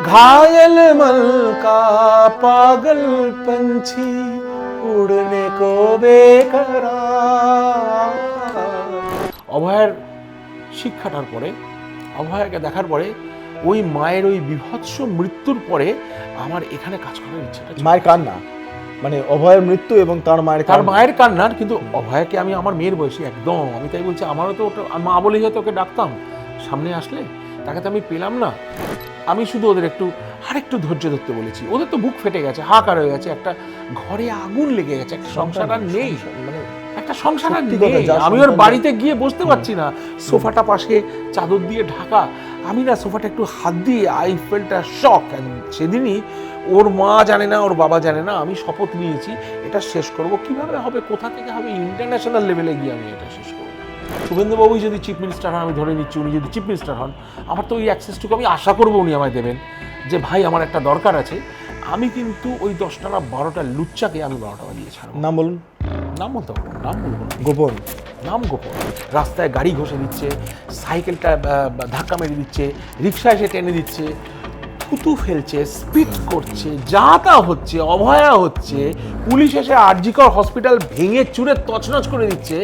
घायल मन का पागल पंछी उड़ने को बेकरार। অভয়ের শিক্ষাটার পরে, অভয়কে দেখার পরে, ওই মায়ের ওই বিভৎস মৃত্যুর পরে আমার এখানে কাজ করার ইচ্ছাটা ছিল। মায়ের কান্না মানে অভয়ের মৃত্যু এবং তার মায়ের কান্নার, কিন্তু অভয়কে আমি আমার মেয়ের বয়সী একদম, আমি তাই বলছি, আমারও তো ওটা মা বলেই হয়তো ওকে ডাকতাম, সামনে আসলে তাকে তো আমি পেলাম না। আমি শুধু ওদের আরেকটু ধৈর্য ধরতে বলেছি। ওদের তো বুক ফেটে গেছে, হাহাকার হয়ে গেছে, একটা ঘরে আগুন লেগে গেছে, একটা সংসার আর নেই, মানে একটা সংসার আর নেই। আমি ওর বাড়িতে গিয়ে বসতে পারছি না, সোফাটা পাশে চাদর দিয়ে ঢাকা, আমি না সোফাটা একটু হাত দিয়ে, আই ফেল্ট আ শক। সেদিনই ওর মা জানে না, ওর বাবা জানে না, আমি শপথ নিয়েছি এটা শেষ করব। কিভাবে হবে, কোথা থেকে হবে, ইন্টারন্যাশনাল লেভেলে গিয়ে আমি এটা শেষ করব। শুভেন্দুবাবু যদি চিফ মিনিস্টার হন, আমি ধরে নিচ্ছি উনি যদি চিফ মিনিস্টার হন, আমার তো ওই অ্যাক্সেসটুকু আমি আশা করবো উনি আমায় দেবেন, যে ভাই আমার একটা দরকার আছে। আমি কিন্তু ওই 10টা না 12টা লুচ্চাকে আমি 12টা বাজিয়ে ছাড়ব। নাম বলুন। নাম বলতে পারবো, নাম বলবো না, গোপন নাম গোপন। রাস্তায় গাড়ি ঘষে দিচ্ছে, সাইকেলটা ধাক্কা মেরে দিচ্ছে, রিক্সা এসে টেনে দিচ্ছে, থুতু ফেলছে, স্পিড করছে, যা তা হচ্ছে, অভয়া হচ্ছে, পুলিশ এসে আরজিকর হসপিটাল ভেঙে চুরে তছনছ করে দিচ্ছে,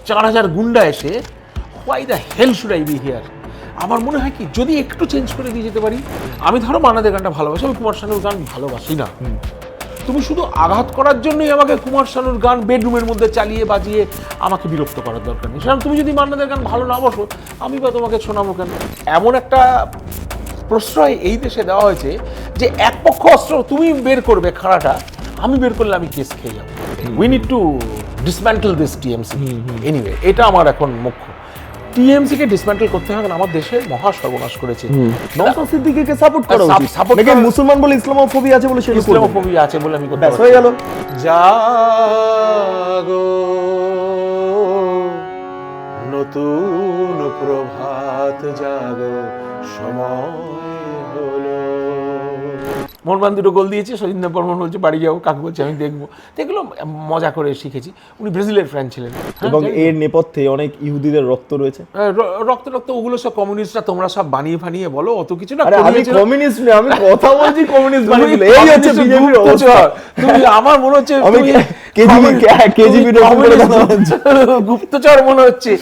4000 গুন্ডা এসে। Why the hell should I be here? আমার মনে হয় কি, যদি একটু চেঞ্জ করে দিয়ে যেতে পারি। আমি ধরো মান্না দে গানটা ভালোবাসি, আমি কুমার শানুর গান ভালোবাসি না। তুমি শুধু আঘাত করার জন্যই আমাকে কুমার শানুর গান বেডরুমের মধ্যে চালিয়ে বাজিয়ে আমাকে বিরক্ত করার দরকার নেই। সেরকম তুমি যদি মান্না দের গান ভালো না বসো, আমি বা তোমাকে শোনাবো কেন? এমন একটা প্রশ্রয় এই দেশে দেওয়া হয়েছে যে এক পক্ষ অস্ত্র তুমি বের করবে, খাড়াটা আমি বের করলে আমি কেস খেয়ে যাবো। We need two dismantle this TMC. Anyway, এটা আমার এখন মুখ্য। টিএমসি কে ডিসম্যান্টেল করতে হবে, আমার দেশের মহা সর্বনাশ করেছে। নওশাদ সিদ্দিকীকে সাপোর্ট করা উচিত। সাপোর্ট নাকি মুসলমান বলে ইসলামোফোবিয়া আছে বলে সেটা ইসলামোফোবিয়া আছে বলে আমি করতে ব্যাস হয়ে গেল। জাগো নতুন প্রভাত জাগো, সময় হলো। মোহনবাগান 2টো গোল দিয়েছে, সচিন বর্মন বলছে বাড়ি যাবো, কাকু বলছে আমি দেখবো। এগুলো মজা করে শিখেছি। উনি ব্রাজিলের ফ্যান ছিলেন, এবং এর নেপথ্যে অনেক ইহুদিদের রক্ত রয়েছে। রক্ত ওগুলো সব কমিউনিস্টরা, তোমরা সব বানিয়ে ফানিয়ে বলো, অত কিছু না। আমি কমিউনিস্ট না, আমি কথা বলছি কমিউনিস্ট বানিয়ে দিলে। এই হচ্ছে বিজেপির অবস্থা। তুমি আমার মনে হচ্ছে আমি কেজিবি গুপ্তচর মনে হচ্ছে।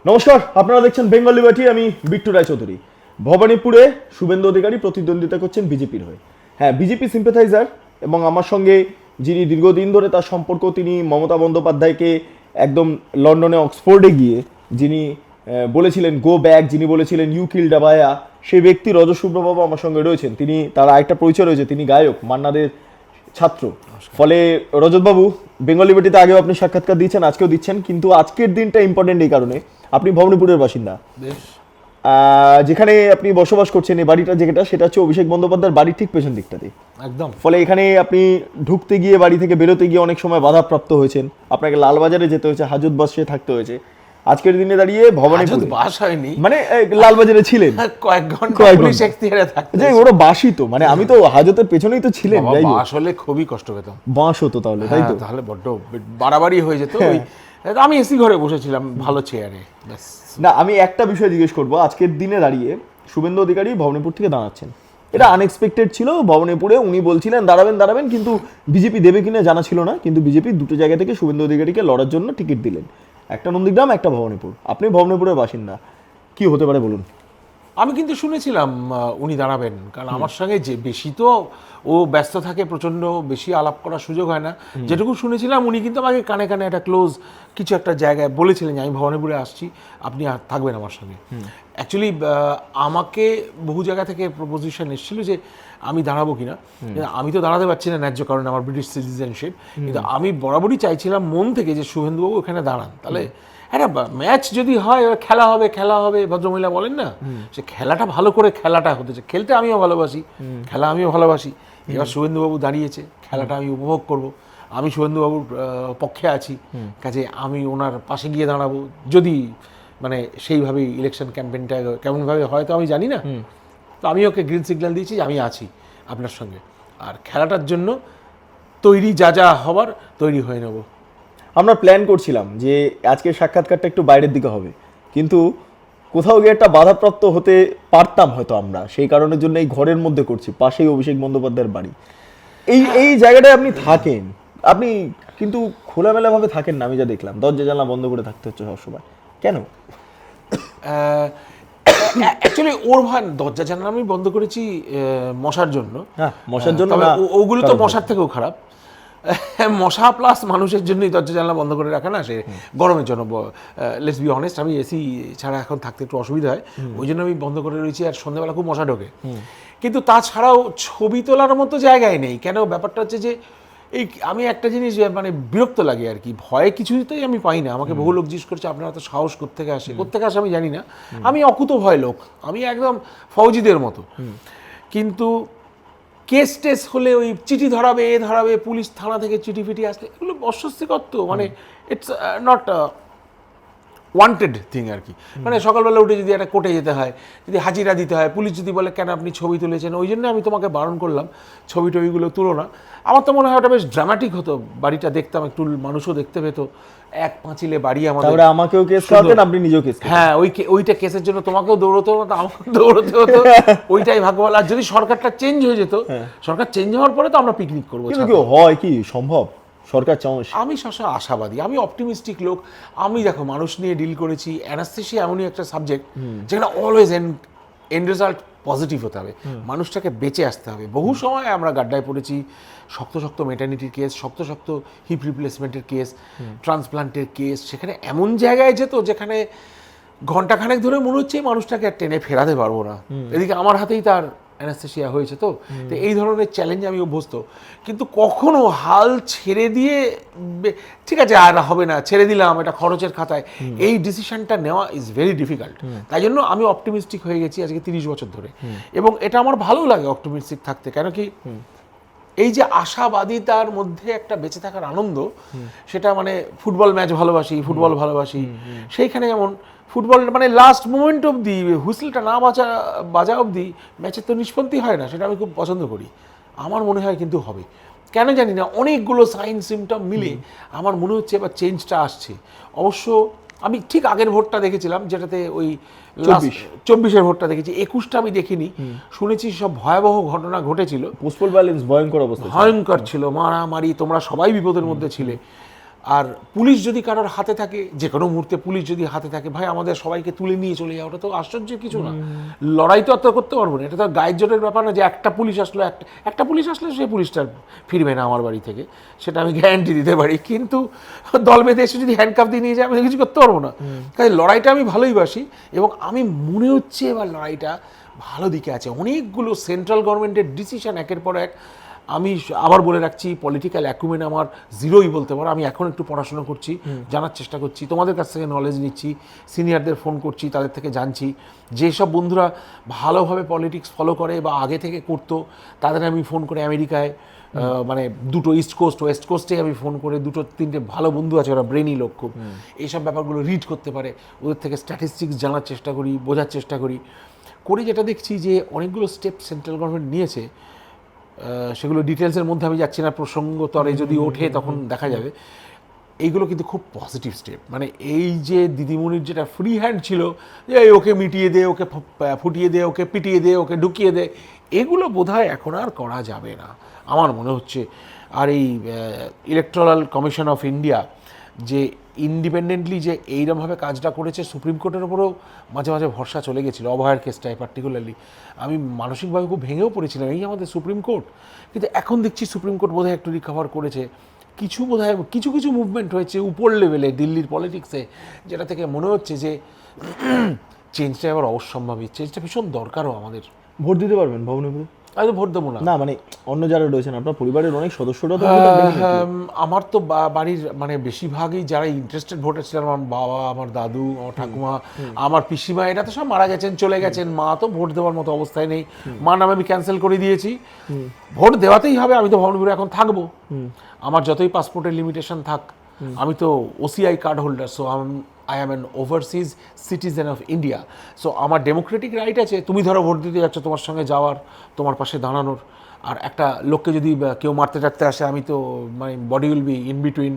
নমস্কার, আপনারা দেখছেন বেঙ্গল লিবার্টি। আমি বিট্টু রায়চৌধুরী। ভবানীপুরে শুভেন্দু অধিকারী প্রতিদ্বন্দ্বিতা করছেন বিজেপির হয়ে। হ্যাঁ, বিজেপি সিম্প্যাথাইজার, এবং আমার সঙ্গে যিনি দীর্ঘদিন ধরে তার সম্পর্ক, তিনি মমতা বন্দ্যোপাধ্যায়কে একদম লন্ডনে অক্সফোর্ডে গিয়ে যিনি বলেছিলেন গো ব্যাক, যিনি বলেছিলেন ইউ কিল ডাবায়া, সেই ব্যক্তি রজশুভ্রবাবু আমার সঙ্গে রয়েছেন। তিনি, তার আরেকটা পরিচয় রয়েছে, তিনি গায়ক, মান্নাদের ছাত্র। ফলে রজতবাবু, বেঙ্গল লিবার্টিতে আগেও আপনি সাক্ষাৎকার দিয়েছেন, আজকেও দিচ্ছেন, কিন্তু আজকের দিনটা ইম্পর্টেন্ট এই কারণে, আপনি ভবানীপুরের বাসিন্দা। যেখানে আপনি বসবাস করছেন, এই বাড়িটা যেটা, সেটা হচ্ছে অভিষেক বন্দ্যোপাধ্যায়ের বাড়ির ঠিক পেছন দিকটাতে একদম। ফলে এখানে আপনি ঢুকতে গিয়ে, বাড়ি থেকে বেরোতে গিয়ে অনেক সময় বাধাপ্রাপ্ত হয়েছেন, আপনাকে লালবাজারে যেতে হয়েছে, হাজত বাসে থাকতে হয়েছে। আজকের দিনে দাঁড়িয়ে ভবানীপুর বাস হয়নি, মানে লালবাজারে ছিলেন কয়েক ঘন্টা পুলিশ এখতিয়ারে থাকতে। যে ওরা বাসই তো, মানে আমি তো হাজতের পেছনেই তো ছিলেন। আসলে খুবই কষ্ট পেতাম, বাস হতো তাহলে, তাই তো? তাহলে বড্ড বাড়াবাড়ি হয়ে যেত। আমি এসি ঘরে বসেছিলাম, ভালো চেয়ারে। না, আমি একটা বিষয় জিজ্ঞেস করবো। আজকের দিনে দাঁড়িয়ে শুভেন্দু অধিকারী ভবানীপুর থেকে দাঁড়াচ্ছেন, এটা আনএক্সপেক্টেড ছিল। ভবানীপুরে উনি বলছিলেন দাঁড়াবেন, কিন্তু বিজেপি দেবে কিনা জানা ছিল না, কিন্তু বিজেপি দুটো জায়গা থেকে শুভেন্দু অধিকারীকে লড়ার জন্য টিকিট দিলেন, একটা নন্দীগ্রাম, একটা ভবানীপুর। আপনি ভবানীপুরের বাসিন্দা, কি হতে পারে বলুন? আমি কিন্তু শুনেছিলাম উনি দাঁড়াবেন, কারণ আমার সঙ্গে যে বেশি তো ও ব্যস্ত থাকে, প্রচণ্ড বেশি আলাপ করার সুযোগ হয় না। যেটুকু শুনেছিলাম, উনি কিন্তু আমাকে কানে কানে একটা ক্লোজ কিছু একটা জায়গায় বলেছিলেন যে আমি ভবানীপুরে আসছি, আপনি থাকবেন আমার সঙ্গে। অ্যাকচুয়ালি আমাকে বহু জায়গা থেকে প্রপোজিশন এসেছিল যে আমি দাঁড়াবো কিনা। আমি তো দাঁড়াতে পারছি না ন্যায্য কারণে, আমার ব্রিটিশ সিটিজেনশিপ। কিন্তু আমি বরাবরই চাইছিলাম মন থেকে যে শুভেন্দুবাবু এখানে দাঁড়ান, তাহলে একটা ম্যাচ যদি হয়, খেলা হবে, ভদ্রমহিলা বলেন না, সে খেলাটা ভালো করে খেলাটা হতে চায়। খেলতে আমিও ভালোবাসি, খেলা আমিও ভালোবাসি। এবার শুভেন্দুবাবু দাঁড়িয়েছে, খেলাটা আমি উপভোগ করব, আমি শুভেন্দুবাবুর পক্ষে আছি, কাজে আমি ওনার পাশে গিয়ে দাঁড়াবো। যদি মানে সেইভাবেই ইলেকশন ক্যাম্পেইনটা কেমনভাবে হয় তো আমি জানি না, তো আমি ওকে গ্রিন সিগন্যাল দিয়েছি যে আমি আছি আপনার সঙ্গে, আর খেলাটার জন্য তৈরি, যা হবার তৈরি হয়ে নেব। আমরা প্ল্যান করছিলাম যে আজকের সাক্ষাৎকারটা একটু বাইরের দিকে হবে, কিন্তু কোথাও গিয়ে একটা বাধাপ্রাপ্ত হতে পারতাম হয়তো আমরা, সেই কারণের জন্য এই ঘরের মধ্যে করছি, পাশেই অভিষেক বন্দ্যোপাধ্যায়ের বাড়ি। এই জায়গাটায় আপনি থাকেন, আপনি কিন্তু খোলামেলা ভাবে থাকেন না, আমি যা দেখলাম দরজা জানলা বন্ধ করে থাকতে হচ্ছে সবসময়, কেন? অ্যাকচুয়ালি ওর দরজা জানলা আমি বন্ধ করেছি মশার জন্য। হ্যাঁ, মশার জন্য তবে না, ওগুলো তো মশার থেকেও খারাপ। মশা প্লাস মানুষের জন্যই দরজা জানলা বন্ধ করে রাখা না, সে গরমের জন্য। লেটস বি অনেস্ট, আমি এসি ছাড়া এখন থাকতে একটু অসুবিধা হয়, ওই জন্য আমি বন্ধ করে রয়েছি। আর সন্ধ্যাবেলা খুব মশা ঢোকে, কিন্তু তাছাড়াও ছবি তোলার মতো জায়গায় নেই। কেন ব্যাপারটা হচ্ছে যে এই আমি একটা জিনিস মানে বিরক্ত লাগে আর কি, ভয় কিছুতেই আমি পাই না। আমাকে বহু লোক জিজ্ঞেস করছে আপনারা তো সাহস কোত্থেকে আসে, কোত্থেকে আসে আমি জানি না। আমি অকুত ভয় লোক, আমি একদম ফৌজিদের মতো। কিন্তু কেস টেস হলে ওই চিঠি ধরাবে, ধরাবে, পুলিশ থানা থেকে চিঠি ফিটি আসলে এগুলো অস্বস্তিকর তো, মানে ইটস নট ওয়ান্টেড থিং আর কি। মানে সকালবেলা উঠে যদি একটা কোর্টে যেতে হয়, যদি হাজিরা দিতে হয়, পুলিশ যদি বলে কেন আপনি ছবি তুলেছেন, ওই জন্য আমি তোমাকে বারণ করলাম ছবি টবিগুলো তুলো না। আমার তো মনে হয় ওটা বেশ ড্রামাটিক হতো, বাড়িটা দেখতাম, একটু মানুষও দেখতে পেতো। এক পাঁচিলে বাড়ি আমাদের, তারপরে আমাকেও কেস খাওয়াতেন, আপনি নিজেও কেস। হ্যাঁ, ওইটা কেসের জন্য তোমাকেও দৌড়তে হতো, আমাকেও দৌড়তে হতো। ওইটাই ভাগ্যবান। আর যদি সরকারটা চেঞ্জ হয়ে যেত, সরকার চেঞ্জ হওয়ার পরে তো আমরা পিকনিক করবো। কিন্তু কি হয়, কি সম্ভব সরকার চাওয়া? আমি সবসময় আশাবাদী, আমি অপটিমিস্টিক লোক। আমি দেখো মানুষ নিয়ে ডিল করেছি, অ্যানাস্থেসিয়া এমনই একটা সাবজেক্ট যেখানে অলওয়েজ এন্ড রেজাল্ট পজিটিভ হতে হবে, মানুষটাকে বেঁচে আসতে হবে। বহু সময় আমরা গাড্ডায় পড়েছি, শক্ত শক্ত মেটার্নিটির কেস, শক্ত শক্ত হিপ রিপ্লেসমেন্টের কেস, ট্রান্সপ্লান্টের কেস। সেখানে এমন জায়গায় যেত যেখানে ঘন্টাখানেক ধরে মনে হচ্ছে মানুষটাকে আর টেনে ফেরাতে পারবো না। এদিকে আমার হাতেই তার অ্যানাস্থেসিয়া হয়েছে। তো এই ধরনের চ্যালেঞ্জে আমি অভ্যস্ত, কিন্তু কখনো হাল ছেড়ে দিয়ে ঠিক আছে আর হবে না, ছেড়ে দিলাম, এটা খরচের খাতায়, এই ডিসিশনটা নেওয়া ইজ ভেরি ডিফিকাল্ট। তাই জন্য আমি অপটিমিস্টিক হয়ে গেছি আজকে 30 বছর ধরে, এবং এটা আমার ভালো লাগে অপটিমিস্টিক থাকতে। কেন কি, এই যে আশাবাদিতার মধ্যে একটা বেঁচে থাকার আনন্দ, সেটা মানে ফুটবল ম্যাচ ভালোবাসি, ফুটবল ভালোবাসি, সেইখানে যেমন ফুটবল মানে লাস্ট মোমেন্ট অবধি হুইসেলটা না বাজা অবধি ম্যাচের তো নিষ্পত্তি হয় না, সেটা আমি খুব পছন্দ করি। আমার মনে হয় কিন্তু হবে, কেন জানি না, অনেকগুলো সাইন সিমটম মিলে আমার মনে হচ্ছে এবার চেঞ্জটা আসছে। অবশ্য আমি ঠিক আগের ভোটটা দেখেছিলাম, যেটাতে ওই 24-এর ভোটটা দেখেছি, 21টা আমি দেখিনি। শুনেছি সব ভয়াবহ ঘটনা ঘটেছিল, পোস্টাল ভায়োলেন্স ভয়ঙ্কর অবস্থা, ভয়ঙ্কর ছিল, মারামারি, তোমরা সবাই বিপদের মধ্যে ছিলে। আর পুলিশ যদি কারোর হাতে থাকে, যে কোনো মুহূর্তে পুলিশ যদি হাতে থাকে, ভাই আমাদের সবাইকে তুলে নিয়ে চলে যাওয়া, ওটা তো আশ্চর্যের কিছু না। লড়াই তো অত করতে পারবো না, এটা তো গায়ের জোরের ব্যাপার না যে একটা পুলিশ আসলো, একটা পুলিশ আসলে সেই পুলিশটা ফিরবে না আমার বাড়ি থেকে, সেটা আমি গ্যারান্টি দিতে পারি। কিন্তু দল বেঁধে এসে যদি হ্যান্ডকাফ দিয়ে নিয়ে যায়, আমি কিছু করতে পারবো না। তাই লড়াইটা আমি ভালোই বাসি, এবং আমি মনে হচ্ছে এবার লড়াইটা ভালো দিকে আছে। অনেকগুলো সেন্ট্রাল গভর্নমেন্টের ডিসিশন একের পর এক। আমি আবার বলে রাখছি, পলিটিক্যাল অ্যাকুমেন আমার জিরোই বলতে পারো। আমি এখন একটু পড়াশোনা করছি, জানার চেষ্টা করছি, তোমাদের কাছ থেকে নলেজ নিচ্ছি, সিনিয়রদের ফোন করছি, তাদের থেকে জানছি। যেসব বন্ধুরা ভালোভাবে পলিটিক্স ফলো করে বা আগে থেকে করতো, তাদের আমি ফোন করে আমেরিকায়, মানে দুটো ইস্ট কোস্ট ওয়েস্ট কোস্টে আমি ফোন করে, 2-3টে ভালো বন্ধু আছে, ওরা ব্রেনি লোক খুব, এইসব ব্যাপারগুলো রিড করতে পারে, ওদের থেকে স্ট্যাটিস্টিক্স জানার চেষ্টা করি, বোঝার চেষ্টা করি। যেটা দেখছি যে অনেকগুলো স্টেপ সেন্ট্রাল গভর্নমেন্ট নিয়েছে, সেগুলো ডিটেলসের মধ্যে আমি যাচ্ছি না, প্রসঙ্গতরে যদি ওঠে তখন দেখা যাবে। এইগুলো কিন্তু খুব পজিটিভ স্টেপ। মানে এই যে দিদিমণির যেটা ফ্রি হ্যান্ড ছিল, যে ওকে মিটিয়ে দে, ওকে ফুটিয়ে দে, ওকে পিটিয়ে দে, ওকে ঢুকিয়ে দে, এগুলো বোধহয় এখন আর করা যাবে না আমার মনে হচ্ছে। আর এই ইলেকট্রাল কমিশন অফ ইন্ডিয়া যে ইন্ডিপেন্ডেন্টলি যে এইরকমভাবে কাজটা করেছে, সুপ্রিম কোর্টের ওপরেও মাঝে মাঝে ভরসা চলে গেছিলো অভয়ের কেসটায় পার্টিকুলারলি। আমি মানসিকভাবে খুব ভেঙেও পড়েছিলাম, এই আমাদের সুপ্রিম কোর্ট। কিন্তু এখন দেখছি সুপ্রিম কোর্ট বোধহয় একটু রিকভার করেছে, কিছু বোধহয় কিছু কিছু মুভমেন্ট হয়েছে উপর লেভেলে দিল্লির পলিটিক্সে, যেটা থেকে মনে হচ্ছে যে চেঞ্জটা এবার অবশ্যম্ভাবী, চেঞ্জটা ভীষণ দরকারও আমাদের। ভোট দিতে পারবেন ভবনীপুরে? আমি তো ভোট দেবো না। না মানে অন্য যারা রয়েছেন, আপনার পরিবারের অনেক সদস্যরা তো আমার তো বাড়ির মানে বেশিরভাগই যারা ইন্টারেস্টেড ভোটার ছিলেন, আমার বাবা, আমার দাদু, আমার ঠাকুমা, আমার পিসিমা, এরা তো সব মারা গেছেন, চলে গেছেন। মা তো ভোট দেওয়ার মতো অবস্থায় নেই, মার নামে আমি ক্যান্সেল করে দিয়েছি। ভোট দেওয়াতেই হবে, আমি তো ভবনপুরে এখন থাকবো। আমার যতই পাসপোর্টের লিমিটেশন থাক, আমি তো OCI card holder, so I am an overseas citizen of India. So আমার ডেমোক্রেটিক রাইট আছে, তুমি ধরো ভোট দিতে যাচ্ছ, তোমার সঙ্গে যাওয়ার, তোমার পাশে দাঁড়ানোর, আর একটা লোককে যদি কেউ মারতে টারতে আসে আমি তো মানে body will be in between,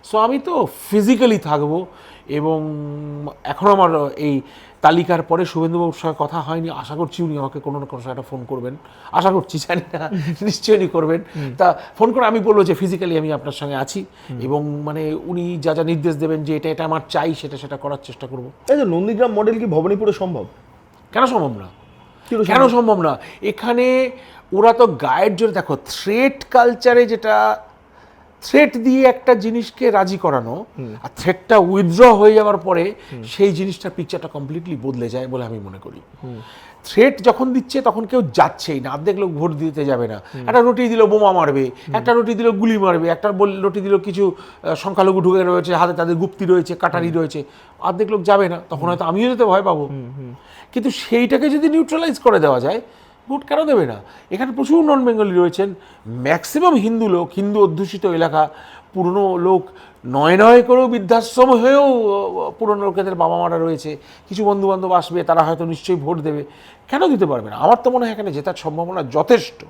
so আমি তো ফিজিক্যালি থাকবো। এবং এখন আমার এই তালিকার পরে শুভেন্দুবাবুর সঙ্গে কথা হয়নি, আশা করছি উনি আমাকে কোনো না কোনো সময় একটা ফোন করবেন, আশা করছি, জানি না, নিশ্চয়ই করবেন। তা ফোন করে আমি বলবো যে ফিজিক্যালি আমি আপনার সঙ্গে আছি, এবং মানে উনি যা যা নির্দেশ দেবেন যে এটা আমার চাই সেটা করার চেষ্টা করব। এই যে নন্দীগ্রাম মডেল কি ভবানীপুরে সম্ভব? কেন সম্ভব না? কেন সম্ভব না? এখানে ওরা তো গায়ের জোরে, দেখো থ্রেট কালচারে যেটা থ্রেট দিয়ে একটা জিনিসকে রাজি করানো, আর থ্রেটটা উইথড্র হয়ে যাওয়ার পরে সেই জিনিসটার পিকচারটা কমপ্লিটলি বদলে যায় বলে আমি মনে করি। থ্রেট যখন দিচ্ছে তখন কেউ যাচ্ছেই না, অর্ধেক লোক ভোট দিতে যাবে না। একটা রুটি দিল বোমা মারবে, একটা রুটি দিল গুলি মারবে, একটা রুটি দিল কিছু সংখ্যালঘু ঢুকে রয়েছে, হাতে তাদের গুপ্তি রয়েছে, কাটারি রয়েছে, অর্ধেক লোক যাবে না, তখন হয়তো আমিও যেতে ভয় পাবো। কিন্তু সেইটাকে যদি নিউট্রালাইজ করে দেওয়া যায়, ভোট কেন দেবে না? এখানে প্রচুর নন বেঙ্গলি রয়েছেন, ম্যাক্সিমাম হিন্দু লোক, হিন্দু অধ্যুষিত এলাকা, পুরনো লোক, নয় করেও বৃদ্ধাশ্রম হয়েও পুরনো লোকেদের বাবা মারা রয়েছে, কিছু বন্ধু বান্ধব আসবে, তারা হয়তো নিশ্চয়ই ভোট দেবে, কেন দিতে পারবে না? আমার তো মনে হয় এখানে জেতার সম্ভাবনা যথেষ্ট।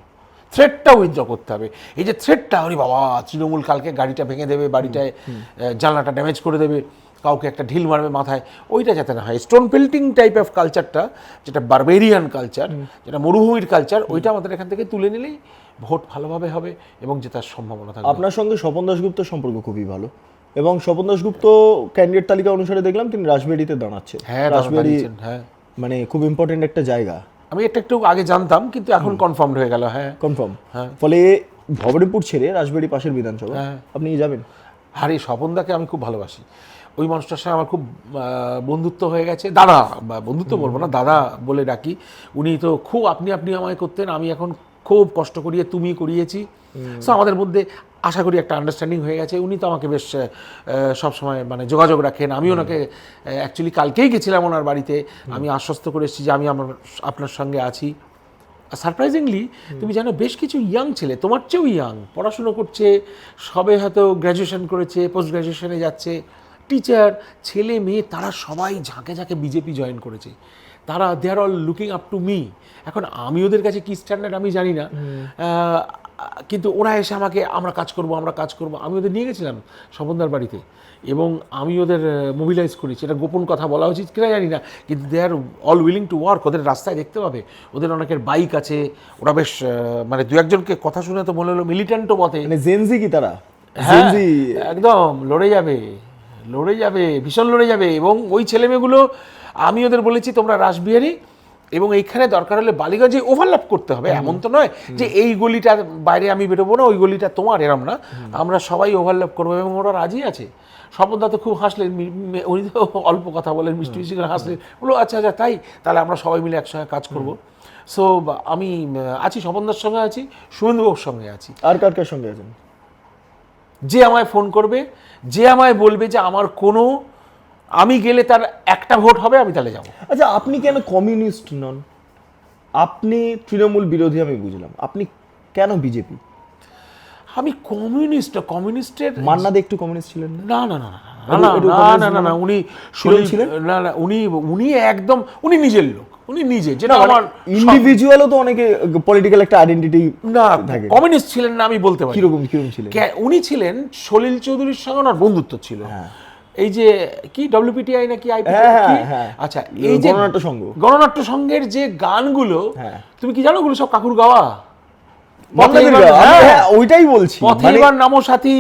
থ্রেটটা উইথড্র করতে হবে। এই যে থ্রেটটা, ওরে বাবা তৃণমূল কালকে গাড়িটা ভেঙে দেবে, বাড়িটায় জানলাটা ড্যামেজ করে দেবে, কাউকে একটা ঢিল মারবে মাথায়, ওইটা যাতে না হয়। স্টোন পেল্টিং টাইপ অফ কালচারটা, যেটা বারবেরিয়ান কালচার, যেটা মরুভূমির কালচার, ওইটা আমাদের এখান থেকে তুলে নিলেই ভোট ভালোভাবে হবে এবং জেতার সম্ভাবনা থাকবে। আপনার সঙ্গে স্বপন দাশগুপ্তের সম্পর্ক খুবই ভালো, এবং স্বপন দাশগুপ্ত ক্যান্ডিডেট তালিকা অনুসারে দেখলাম তিনি রাজবেরিতে দাঁড়াচ্ছে। হ্যাঁ, রাজবেরি হ্যাঁ, মানে খুব ইম্পর্টেন্ট একটা জায়গা। আমি এটা একটু আগে জানতাম, কিন্তু এখন কনফার্ম হয়ে গেল। হ্যাঁ, কনফার্ম। হ্যাঁ। ফলে ভবানীপুর ছেড়ে রাজবেরি পাশের বিধানসভা আপনি যাবেন? আরে স্বপনদাকে আমি খুব ভালোবাসি, ওই মানুষটার সঙ্গে আমার খুব বন্ধুত্ব হয়ে গেছে, দাদা, বা বন্ধুত্ব বলবো না, দাদা বলে ডাকি। উনি তো খুব আপনি আমায় করতেন, আমি এখন খুব কষ্ট করিয়ে তুমি করিয়েছি। সো আমাদের মধ্যে আশা করি একটা আন্ডারস্ট্যান্ডিং হয়ে গেছে। উনি তো আমাকে বেশ সবসময় মানে যোগাযোগ রাখেন। আমি ওনাকে অ্যাকচুয়ালি কালকেই গেছিলাম ওনার বাড়িতে, আমি আশ্বস্ত করে এসেছি যে আমি আপনার সঙ্গে আছি। সারপ্রাইজিংলি তুমি জানো বেশ কিছু ইয়াং ছেলে, তোমার চেয়েও ইয়াং, পড়াশুনো করছে, সবে হয়তো গ্র্যাজুয়েশন করেছে, পোস্ট গ্র্যাজুয়েশনে যাচ্ছে, টিচার, ছেলে মেয়ে, তারা সবাই ঝাঁকে ঝাঁকে বিজেপি জয়েন করেছে। তারা they are all looking up to me. এখন আমি ওদের কাছে কী স্ট্যান্ডার্ড আমি জানি না, কিন্তু ওরা এসে আমাকে আমরা কাজ করব। আমি ওদের নিয়ে গেছিলাম স্বপনদার বাড়িতে, এবং আমি ওদের মোবিলাইজ করেছি। এটা গোপন কথা বলা উচিত কিনা জানি না, কিন্তু দে are all willing to work. ওদের রাস্তায় দেখতে পাবে, ওদের অনেকের বাইক আছে, ওরা বেশ মানে দু একজনকে কথা শুনে তো মনে হলো মিলিট্যান্টও বটে। মানে জেনজি কি তারা? হ্যাঁ, একদম লড়ে যাবে, ভীষণ লড়ে যাবে। এবং ওই ছেলেমেয়েগুলো, আমি ওদের বলেছি তোমরা রাসবিহারী, এবং এইখানে দরকার হলে বালিগঞ্জে ওভারল্যাপ করতে হবে, এমন তো নয় যে এই গলিটার বাইরে আমি বেরোবো না, ওই গলিটা তোমার, এরম না, আমরা সবাই ওভারল্যাপ করবো। এবং ওরা রাজি আছে। স্বপনদা তো খুব হাসলেন, উনি তো অল্প কথা বলেন, মিষ্টি মিষ্টি করে হাসলেন, বলো আচ্ছা তাই, তাহলে আমরা সবাই মিলে একসঙ্গে কাজ করব। সো আমি আছি, স্বপনদার সঙ্গে আছি, শুভেন্দুবাবুর সঙ্গে আছি। আর কার সঙ্গে আছেন? যে আমায় ফোন করবে, যে আমায় বলবে যে আমার কোনো, আমি গেলে তার একটা ভোট হবে, আমি তাহলে যাবো। আচ্ছা, আপনি কেন কমিউনিস্ট নন? আপনি তৃণমূল বিরোধী আমি বুঝলাম, আপনি কেন বিজেপি? আমি কমিউনিস্টের মান্না দে একটু কমিউনিস্ট ছিলেন না? না, উনি ছিলেন না, উনি একদম, উনি নিজের লোক, উনি নিজে, যেটা আমার ইন্ডিভিজুয়ালও তো অনেকে পলিটিক্যাল একটা আইডেন্টিটি না, কমিউনিস্ট ছিলেন না আমি বলতে পারি। কিরকম ছিলেন? উনি ছিলেন সলিল চৌধুরীর সঙ্গে ওনার বন্ধুত্ব ছিল। এই যে কি ডব্লিউপিটিআই নাকি আইপিটি, আচ্ছা, এই যে গণনাট্য সংঘের যে গানগুলো, তুমি কি জানো ওগুলো সব কাকুর গাওয়া? ওইটাই বলছি, পথে এবার নামো সাথী,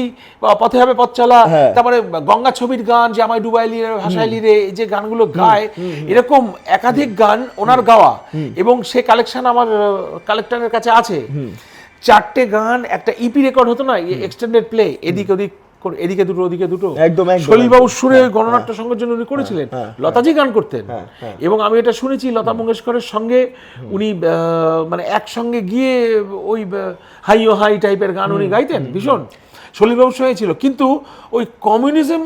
পথে হবে পথ চলা, তারপরে গঙ্গা ছবির গান, যে আমায় ডুবাইলি রে ভাসাইলি রে, এই যে গানগুলো গায়, এরকম একাধিক গান ওনার গাওয়া, এবং সে কালেকশন আমার কালেক্টরের কাছে আছে। 4টে গান, একটা ইপি রেকর্ড হতো না, এক্সটেন্ডেড প্লে, এদিকে দুটো ওদিকে দুটো, একদম সলিলবাবুর সুরে গণনাট্য সংঘের জন্য উনি করেছিলেন। লতাজি গান করতেন, এবং আমি এটা শুনেছি লতা মঙ্গেশকরের সঙ্গে উনি মানে একসঙ্গে গিয়ে ওই হাই ও হাই টাইপের গান উনি গাইতেন ভীষণ, সলিলবাবুর সঙ্গে ছিল। কিন্তু ওই কমিউনিজম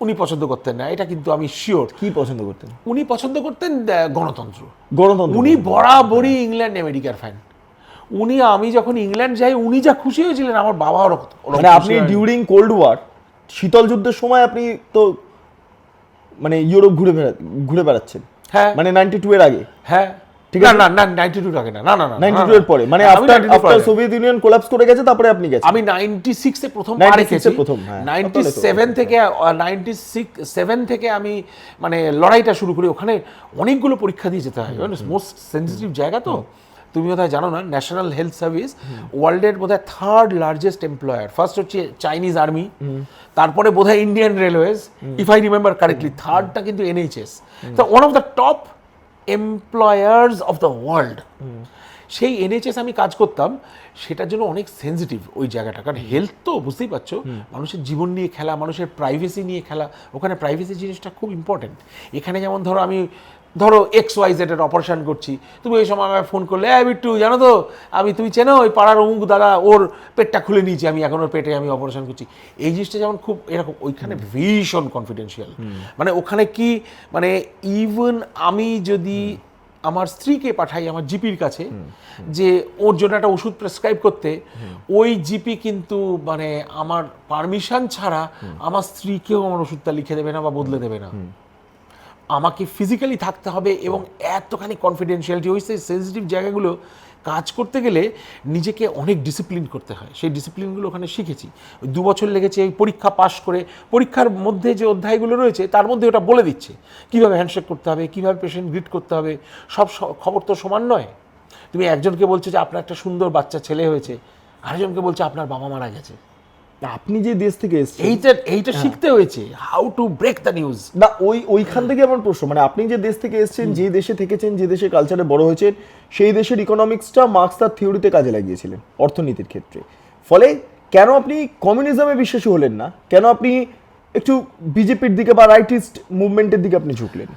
উনি পছন্দ করতেন না, এটা কিন্তু আমি শিওর। কি পছন্দ করতেন? উনি পছন্দ করতেন গণতন্ত্র। গণতন্ত্র উনি বরাবরই ইংল্যান্ড আমেরিকার ফ্যান। আমি যখন ইংল্যান্ড যাই, উনি যা খুশি হয়েছিলেন, আমার বাবা ওরকম। মানে আপনি ডিউরিং কোল্ড ওয়ার, শীতল যুদ্ধের সময় আপনি তো মানে ইউরোপ ঘুরে বেড়াচ্ছেন। হ্যাঁ, মানে 92 এর আগে। হ্যাঁ, ঠিক না আছে না না 92 আগে না না না না 92 এর পরে মানে আমি আফটার 92 পরে। সোভিয়েত ইউনিয়ন কোলাপস করে গেছে তারপরে আপনি গেছেন আমি 96 এ প্রথম 96 পা রেখেছি প্রথম, হ্যাঁ। 97 থেকে 96 থেকে আমি মানে লড়াইটা শুরু করি। ওখানে অনেকগুলো পরীক্ষা দিয়ে যেতে হয়, মোস্ট সেনসিটিভ জায়গা তো। তুমি বোধহয় জানো না, ন্যাশনাল হেলথ সার্ভিস ওয়ার্ল্ডের বোধহয় 3rd লার্জেস্ট এমপ্লয়ার। ফার্স্ট হচ্ছে চাইনিজ আর্মি, তারপরে বোধহয় Indian railways, if I remember correctly. থার্ডটা কিন্তু এনএইচএস। তো one of the top employers of the world. সেই এনএইচএস আমি কাজ করতাম, সেটার জন্য অনেক সেনসিটিভ ওই জায়গাটা, কারণ হেলথ তো বুঝতেই পারছো, মানুষের জীবন নিয়ে খেলা, মানুষের প্রাইভেসি নিয়ে খেলা। ওখানে প্রাইভেসি জিনিসটা খুব ইম্পর্টেন্ট। এখানে যেমন ধরো XYZ এর অপারেশন করছি, তুমি ওই সময় আমায় ফোন করলে, বিট্টু জানো তো তুমি চেনো ওই পাড়ার অমুক দাদা, ওর পেটটা খুলে নিয়েছি আমি, এখন ওর পেটে আমি অপারেশন করছি। এই জিনিসটা যেমন খুব এরকম, ওইখানে ভীষণ কনফিডেন্সিয়াল। মানে ওখানে কি মানে ইভেন আমি যদি আমার স্ত্রীকে পাঠাই আমার জিপির কাছে যে ওর জন্য একটা ওষুধ প্রেসক্রাইব করতে, ওই জিপি কিন্তু মানে আমার পারমিশন ছাড়া আমার স্ত্রীকেও আমার ওষুধটা লিখে দেবে না বা বদলে দেবে না। আমাকে ফিজিক্যালি থাকতে হবে এবং এতখানি কনফিডেন্সিয়ালিটি, ওই সেন্সিটিভ জায়গাগুলো কাজ করতে গেলে নিজেকে অনেক ডিসিপ্লিন করতে হয়। সেই ডিসিপ্লিনগুলো ওখানে শিখেছি। ওই 2 বছর লেগেছে এই পরীক্ষা পাশ করে। পরীক্ষার মধ্যে যে অধ্যায়গুলো রয়েছে তার মধ্যে ওটা বলে দিচ্ছে কীভাবে হ্যান্ডশেক করতে হবে, কীভাবে পেশেন্ট গ্রিট করতে হবে। সব খবর তো সমান নয়। তুমি একজনকে বলছো যে আপনার একটা সুন্দর বাচ্চা ছেলে হয়েছে, আরেকজনকে বলছো আপনার বাবা মারা গেছে। আপনি যে দেশ থেকে এসেছেন এইটা শিখতে হয়েছে, how to break the news. না ওইখান থেকে আমার প্রশ্ন, মানে আপনি যে দেশ থেকে এসেছেন, যে দেশে থেকেছেন, যে দেশের কালচারে বড় হয়েছেন, সেই দেশের ইকোনমিক্সটা মার্কস তার থিওরিতে কাজে লাগিয়েছিলেন অর্থনীতির ক্ষেত্রে। ফলে কেন আপনি কমিউনিজমে বিশ্বাসী হলেন না? কেন আপনি একটু বিজেপির দিকে বা রাইটিস্ট মুভমেন্টের দিকে আপনি ঝুঁকলেন?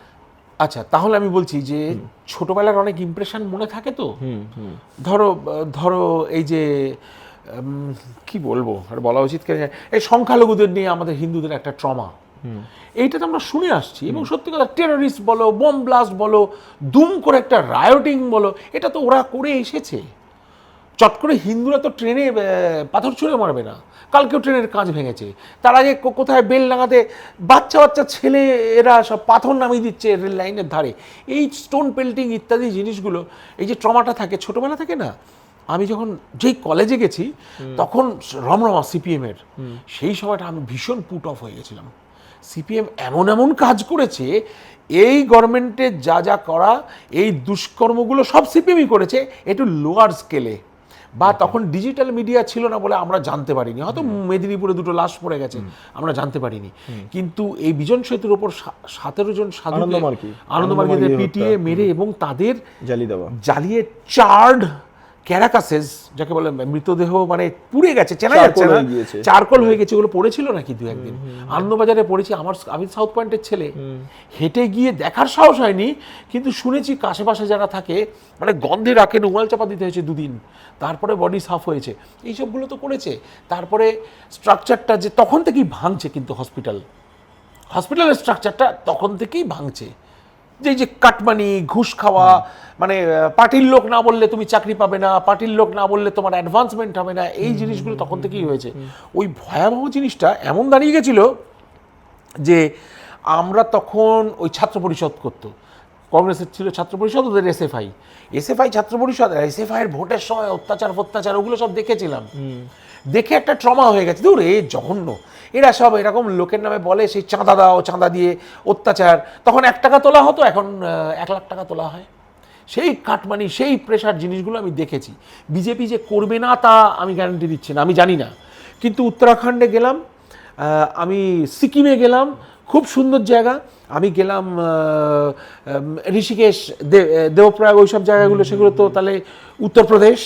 আচ্ছা, তাহলে আমি বলছি যে ছোটবেলার অনেক ইমপ্রেশন মনে থাকে তো। ধরো এই যে কি বলবো, আর বলা উচিত কেন, এই সংখ্যালঘুদের নিয়ে আমাদের হিন্দুদের একটা ট্রমা, এইটা তো আমরা শুনে আসছি। এবং সত্যি কথা, টেররিস্ট বলো, বোম ব্লাস্ট বলো, দুম করে একটা রায়োটিং বলো, এটা তো ওরা করে এসেছে। চট করে হিন্দুরা তো ট্রেনে পাথর ছুঁড়ে মারবে না। কালকেও ট্রেনের কাঁচ ভেঙেছে, তার আগে কোথায় বেল লাগাতে বাচ্চা ছেলে এরা সব পাথর নামিয়ে দিচ্ছে রেল লাইনের ধারে। এই স্টোন পেল্টিং ইত্যাদি জিনিসগুলো, এই যে ট্রমাটা থাকে ছোটবেলা থেকে না। আমি যখন যেই কলেজে গেছি তখন রমরমা সিপিএমের, সেই সময়টা আমি ভীষণ পুট অফ হয়ে গেছিলাম। সিপিএম এমন কাজ করেছে, এই গভর্নমেন্টে যা করা, এই দুষ্কর্মগুলো সব সিপিএমই করেছে, একটু লোয়ার স্কেলে। বা তখন ডিজিটাল মিডিয়া ছিল না বলে আমরা জানতে পারিনি, হয়তো মেদিনীপুরে 2টো লাশ পড়ে গেছে, আমরা জানতে পারিনি। কিন্তু এই বিজন সেতুর ওপর 17 জন সাধুকে আনন্দমার্গীদের পিটিয়ে মেরে এবং তাদের জ্বালিয়ে চার্ড ক্যারাকাসেস, যাকে বলে মৃতদেহ মানে পুড়ে গেছে, চেনা যাচ্ছে না, চারকোল হয়ে গেছে। ওগুলো পড়েছিল নাকি 2-1 দিন? আনন্দবাজারে পড়েছি। আমি সাউথ পয়েন্টের ছেলে, হেঁটে গিয়ে দেখার সাহস হয়নি, কিন্তু শুনেছি আশেপাশে যারা থাকে মানে গন্ধে রাখে, নোয়াল চাপা দিতে হয়েছে 2 দিন, তারপরে বডি সাফ হয়েছে। এইসবগুলো তো করেছে। তারপরে স্ট্রাকচারটা যে তখন থেকেই ভাঙছে, কিন্তু হসপিটালের স্ট্রাকচারটা তখন থেকেই ভাঙছে। যে কাটমানি, ঘুষ খাওয়া, মানে পার্টির লোক না বললে তুমি চাকরি পাবে না, পার্টির লোক না বললে তোমার অ্যাডভান্সমেন্ট হবে না, এই জিনিসগুলো তখন থেকেই হয়েছে। ওই ভয়াবহ জিনিসটা এমন দাঁড়িয়ে গেছিল যে আমরা তখন ওই ছাত্র পরিষদ করতো, কংগ্রেসের ছিল ছাত্র পরিষদ, ওদের এসএফআই ছাত্র পরিষদ, এসএফআইয়ের ভোটের সময় অত্যাচার ওগুলো সব দেখেছিলাম। দেখে একটা ট্রমা হয়ে গেছে, দূর এ জঘন্য, এরা সব এরকম লোকের নামে বলে, সেই চাঁদা দাও, চাঁদা দিয়ে অত্যাচার। তখন 1 টাকা তোলা হতো, এখন 1 লাখ টাকা তোলা হয়। সেই কাটমানি, সেই প্রেশার জিনিসগুলো আমি দেখেছি। বিজেপি যে করবে না তা আমি গ্যারান্টি দিচ্ছি না, আমি জানি না। কিন্তু উত্তরাখণ্ডে গেলাম, আমি সিকিমে গেলাম, খুব সুন্দর জায়গা। আমি গেলাম ঋষিকেশ, দেবপ্রয়াগ, ওইসব জায়গাগুলো, সেগুলো তো তাহলে উত্তরপ্রদেশ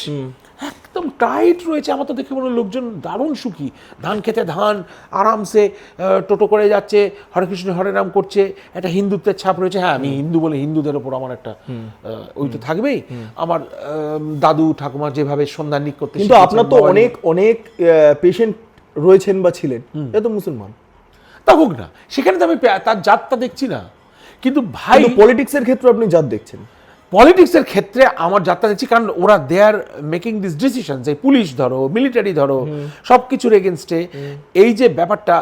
একদম টাইট রয়েছে। আমার তো দেখে মনে হয় লোকজন দারুণ সুখী, ধান খেতে ধান, আরামসে টোটো করে যাচ্ছে, হরে কৃষ্ণ হরে রাম করছে, একটা হিন্দুত্বের ছাপ রয়েছে। হ্যাঁ, আমি হিন্দু বলে হিন্দুদের ওপর আমার একটা ওই তো থাকবেই। আমার দাদু ঠাকুমা যেভাবে সন্ধানিক করতে, কিন্তু আপনার তো অনেক পেশেন্ট রয়েছেন বা ছিলেন, এ তো মুসলমান। তা হোক না, সেখানে তো আমি তার জাতটা দেখছি না। কিন্তু ভাই পলিটিক্সের ক্ষেত্রে আপনি জাত দেখছেন। পলিটিক্সের ক্ষেত্রে আমার যাত্রা দেখছি, কারণ ওরা দে আর মেকিং দিস ডিসিশন, যে পুলিশ ধরো, মিলিটারি ধরো, সব কিছুর এগেনস্টে এই যে ব্যাপারটা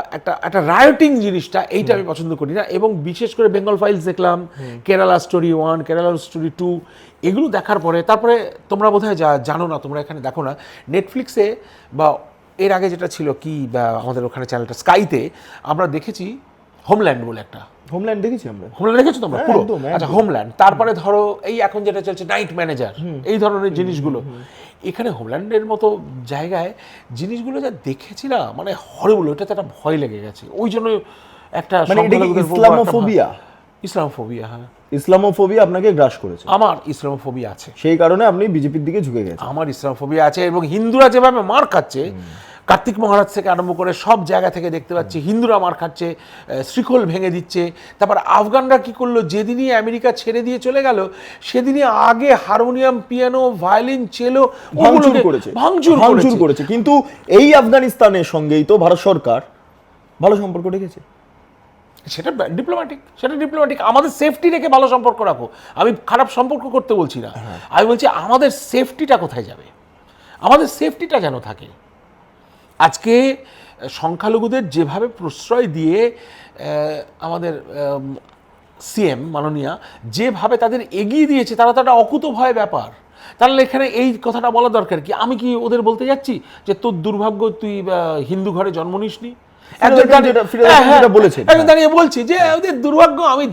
একটা রায়োটিং জিনিসটা, এইটা আমি পছন্দ করি না। এবং বিশেষ করে বেঙ্গল ফাইলস দেখলাম, কেরালা স্টোরি 1, কেরালা স্টোরি 2, এগুলো দেখার পরে তারপরে তোমরা বোধহয় জানো না, তোমরা এখানে দেখো না, নেটফ্লিক্সে বা এর আগে যেটা ছিল কি, বা আমাদের ওখানে চ্যানেলটা স্কাইতে আমরা দেখেছি হোমল্যান্ড বলে একটা। হোমল্যান্ড দেখেছি আমরা। হোমল্যান্ড দেখেছো তোমরা হ্যাঁ, পুরো? একদম। আচ্ছা, হোমল্যান্ড, তারপরে ধরো এই এখন যেটা চলছে নাইট ম্যানেজার, এই ধরনের জিনিসগুলো। এখানে হোমল্যান্ডের মতো জায়গায় জিনিসগুলো যা দেখেছি না, মানে হরিবল, ওটাতে একটা ভয় লেগে গেছে। ওই জন্য একটা মানে এটা কি সংখ্যালঘুদের উপর ইসলামোফোবিয়া? ইসলামোফোবিয়া, হ্যাঁ, ইসলামোফোবিয়া আপনাকে গ্রাস করেছে, আমার ইসলামোফোবিয়া আছে। সেই কারণে আপনি বিজেপির দিকে ঝুঁকে গেছেন। আমার ইসলামোফোবিয়া আছে, এবং হিন্দুরা যেভাবে মার খাচ্ছে, কার্তিক মহারাজ থেকে আরম্ভ করে সব জায়গা থেকে দেখতে পাচ্ছি হিন্দুরা মার খাচ্ছে, শ্রীখোল ভেঙে দিচ্ছে। তারপর আফগানরা কি করলো, যেদিনই আমেরিকা ছেড়ে দিয়ে চলে গেল, সেদিনই আগে হারমোনিয়াম, পিয়ানো, ভায়োলিন, চেলো ভাঙচুর করেছে। কিন্তু এই আফগানিস্তানের সঙ্গেই তো ভারত সরকার ভালো সম্পর্ক রেখেছে। সেটা ডিপ্লোম্যাটিক। আমাদের সেফটি রেখে ভালো সম্পর্ক রাখো, আমি খারাপ সম্পর্ক করতে বলছি না, আমি বলছি আমাদের সেফটিটা কোথায় যাবে, আমাদের সেফটিটা যেন থাকে। আজকে সংখ্যালঘুদের যেভাবে প্রশ্রয় দিয়ে আমাদের সিএম মাননীয়া যেভাবে তাদের এগিয়ে দিয়েছে, তারা তো একটা অকুতোভয় ব্যাপার। তাহলে এখানে এই কথাটা বলা দরকার কি? আমি কি ওদের বলতে যাচ্ছি যে তোর দুর্ভাগ্য, তুই হিন্দু ঘরে জন্ম নিসনি? একজন দাঁড়িয়ে বলছি যে ওদের দুর্ভাগ্য, আমি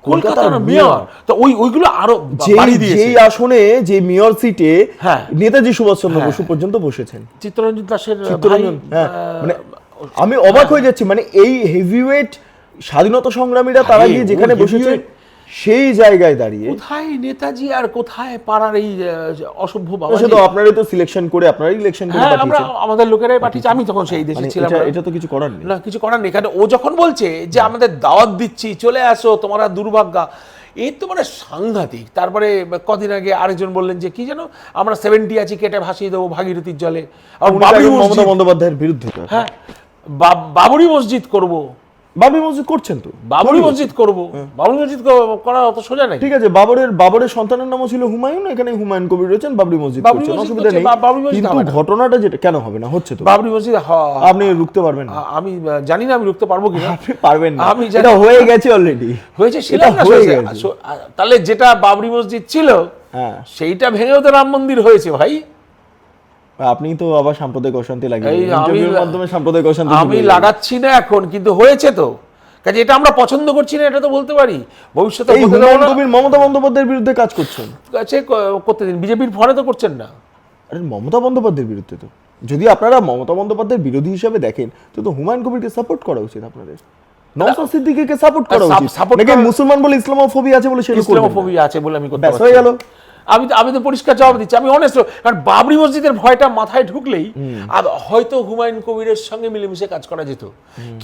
কলকাতার মেয়র, তো ওইগুলো আরো বাড়িয়ে দিয়েছে। যেই আসনে, যে মেয়র সিটে নেতাজি সুভাষচন্দ্র বসু পর্যন্ত বসেছেন, চিত্তরঞ্জন দাসের, মানে আমি অবাক হয়ে যাচ্ছি। মানে এই হেভিওয়েট স্বাধীনতা সংগ্রামীরা তারা গিয়ে যেখানে বসেছে, সেই জায়গায় দাঁড়িয়ে কোথায় নেতাজি আর কোথায় পাড়ার এই অসভ্য বাবা? সেটা আপনারাই তো সিলেকশন করে, আপনারাই ইলেকশন করে আমরা পাঠিয়েছেন। আমাদের লোকেরাই পাঠিয়েছে, আমি তখন সেই দেশে ছিলাম। এটা তো কিছু করার নেই। না, কিছু করার নেই। কারণ ও যখন বলছে যে আমাদের দাওয়াত দিচ্ছি, চলে আসো, তোমরা দুর্ভাগ্যা, এই তো মানে সাংঘাতিক। তারপরে কদিন আগে আরেকজন বললেন যে কি যেন, আমরা 70 আছি, কেটে ভাসিয়ে দেবো ভাগীরথীর জলে। আর মমতা বন্দ্যোপাধ্যায়ের বিরুদ্ধে, হ্যাঁ, বাবরি মসজিদ করবো। বাবরি মসজিদ করছেন তো? বাবরি মসজিদ করবো, বাবরি মসজিদ করা অত সোজা নাই। ঠিক আছে, বাবরের সন্তানের নামও ছিল হুমায়ুন, এখানে হুমায়ুন কবির রয়েছেন, বাবরি মসজিদ করছেন, অসুবিধা নেই। কিন্তু ঘটনাটা যেটা কেন হবে না, হচ্ছে তো। বাবরি মসজিদ আপনি রুখতে পারবেন না? আমি জানি না আমি রুখতে পারবো কিনা। আপনি পারবেন না, এটা হয়ে গেছে অলরেডি, হয়েছে। তাহলে যেটা বাবরি মসজিদ ছিল, সেইটা ভেঙেও তো রাম মন্দির হয়েছে ভাই। আপনি তো আবার সাম্প্রদায়িক অশান্তি লাগিয়ে ইন্টারভিউর মাধ্যমে সাম্প্রদায়িক অশান্তি আমি লাগাচ্ছি না এখন, কিন্তু হয়েছে তো। কাজে এটা আমরা পছন্দ করছি না, এটা তো বলতে পারি। ভবিষ্যতে মমতা বন্দ্যোপাধ্যায়ের বিরুদ্ধে কাজ করছেন, করতে দিন, বিজেপির ফলে তো করছেন না। আরে মমতা বন্দ্যোপাধ্যায়ের বিরুদ্ধে তো, যদি আপনারা মমতা বন্দ্যোপাধ্যায়ের বিরোধী হিসেবে দেখেন, তো হুমায়ুন কবিরকে সাপোর্ট করা উচিত আপনাদের। নওশাদ সিদ্দিকীকে সাপোর্ট করা উচিত। নাকি মুসলমান বলে ইসলামোফোবিয়া আছে বলে সেটা ইসলামোফোবিয়া আছে বলে আমি করতে পারছি। হয়ে গেল। আমি তো পরিষ্কার জবাব দিচ্ছি, আমি অনেস্ট। কারণ বাবরি মসজিদের ভয়টা মাথায় ঢুকলেই হয়তো হুমায়ুন কবিরের সঙ্গে মিলেমিশে কাজ করা যেত।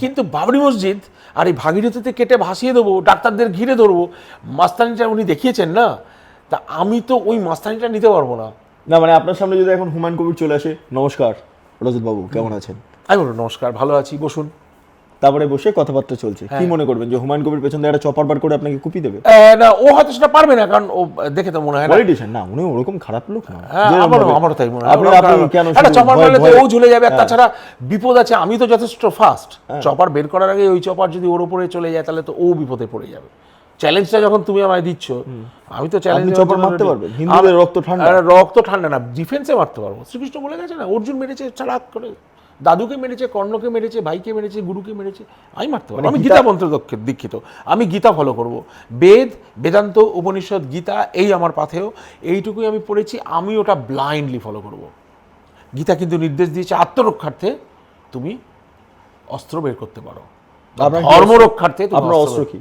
কিন্তু বাবরি মসজিদ আর এই ভাগীরথীতে কেটে ভাসিয়ে দেবো, ডাক্তারদের ঘিরে ধরবো, মাস্তানিটা উনি দেখিয়েছেন না, তা আমি তো ওই মাস্তানিটা নিতে পারবো না। না মানে আপনার সামনে যদি এখন হুমায়ুন কবির চলে আসে, নমস্কার রজত বাবু, কেমন আছেন? আমি বলবো নমস্কার, ভালো আছি, বসুন। তারপরে বসে কথাবার্তা চলছে, কি মনে করবেন যে হুমায়ুন কবির পেছনে একটা চপার বার করে আপনাকে কুপি দেবে? না, ও হয়তো সেটা পারবে না, কারণ ও দেখে তো মনে হয় পলিটিশিয়ান না, উনি ওরকম খারাপ লোক না। আমারও তাই মনে হয়। একটা চপার মারলে তো ও ঝুলে যাবে, তাছাড়া বিপদ আছে। আমি তো যথেষ্ট ফাস্ট, চপার বের করার আগে ওই চপার যদি ওর উপরে চলে যায়, তাহলে তো ও বিপদে পড়ে যাবে। চ্যালেঞ্জটা যখন তুমি আমায় দিচ্ছ, আমি তো চ্যালেঞ্জ চপার মারতে পারবেন? হিন্দুদের রক্ত ঠান্ডা না, ডিফেন্সে মারতে পারবো। শ্রীকৃষ্ণ বলে গেছে না, অর্জুন মেরেছে চালাক করে, দাদুকে মেরেছে, কর্ণকে মেরেছে, ভাইকে মেরেছে, গুরুকে মেরেছে, আমি মারতে পারবো। আমি গীতা মন্ত্র দীক্ষিত, আমি গীতা ফলো করব। বেদ, বেদান্ত, উপনিষদ, গীতা, এই আমার পাথেয়, এইটুকুই আমি পড়েছি, আমি ওটা ব্লাইন্ডলি ফলো করব। গীতা কিন্তু নির্দেশ দিয়েছে আত্মরক্ষার্থে তুমি অস্ত্র বের করতে পারো, ধর্মরক্ষার্থে। আপনার অস্ত্র কি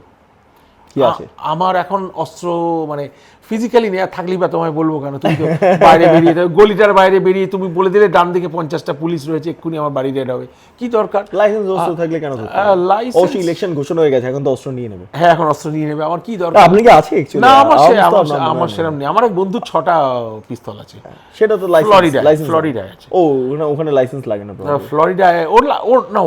আছে? আমার এখন অস্ত্র মানে ফিজিক্যালি নেওয়া থাকলেই বা তোমায় বলবো কেন? তুমি তো বাইরে বেরিয়ে গলিটার বাইরে বেরিয়ে তুমি বলে দিলে ডান দিকে 50টা পুলিশ রয়েছে, এক্ষুনি আমার বাড়ি রেড হবে, কি দরকার? লাইসেন্স অস্ত্র থাকলে কেন? লাইসেন্স ইলেকশন ঘোষণা হয়ে গেছে, এখন তো অস্ত্র নিয়ে নেবে। হ্যাঁ, এখন অস্ত্র নিয়ে নেবে, আমার কি দরকার? আপনি কি আছে অ্যাকচুয়ালি? না, আমার সেরকম নেই। আমার এক বন্ধুর 6টা পিস্তল আছে। সেটা তো ফ্লোরিডায় আছে। ও ওখানে লাইসেন্স লাগে না? ফ্লোরিডায়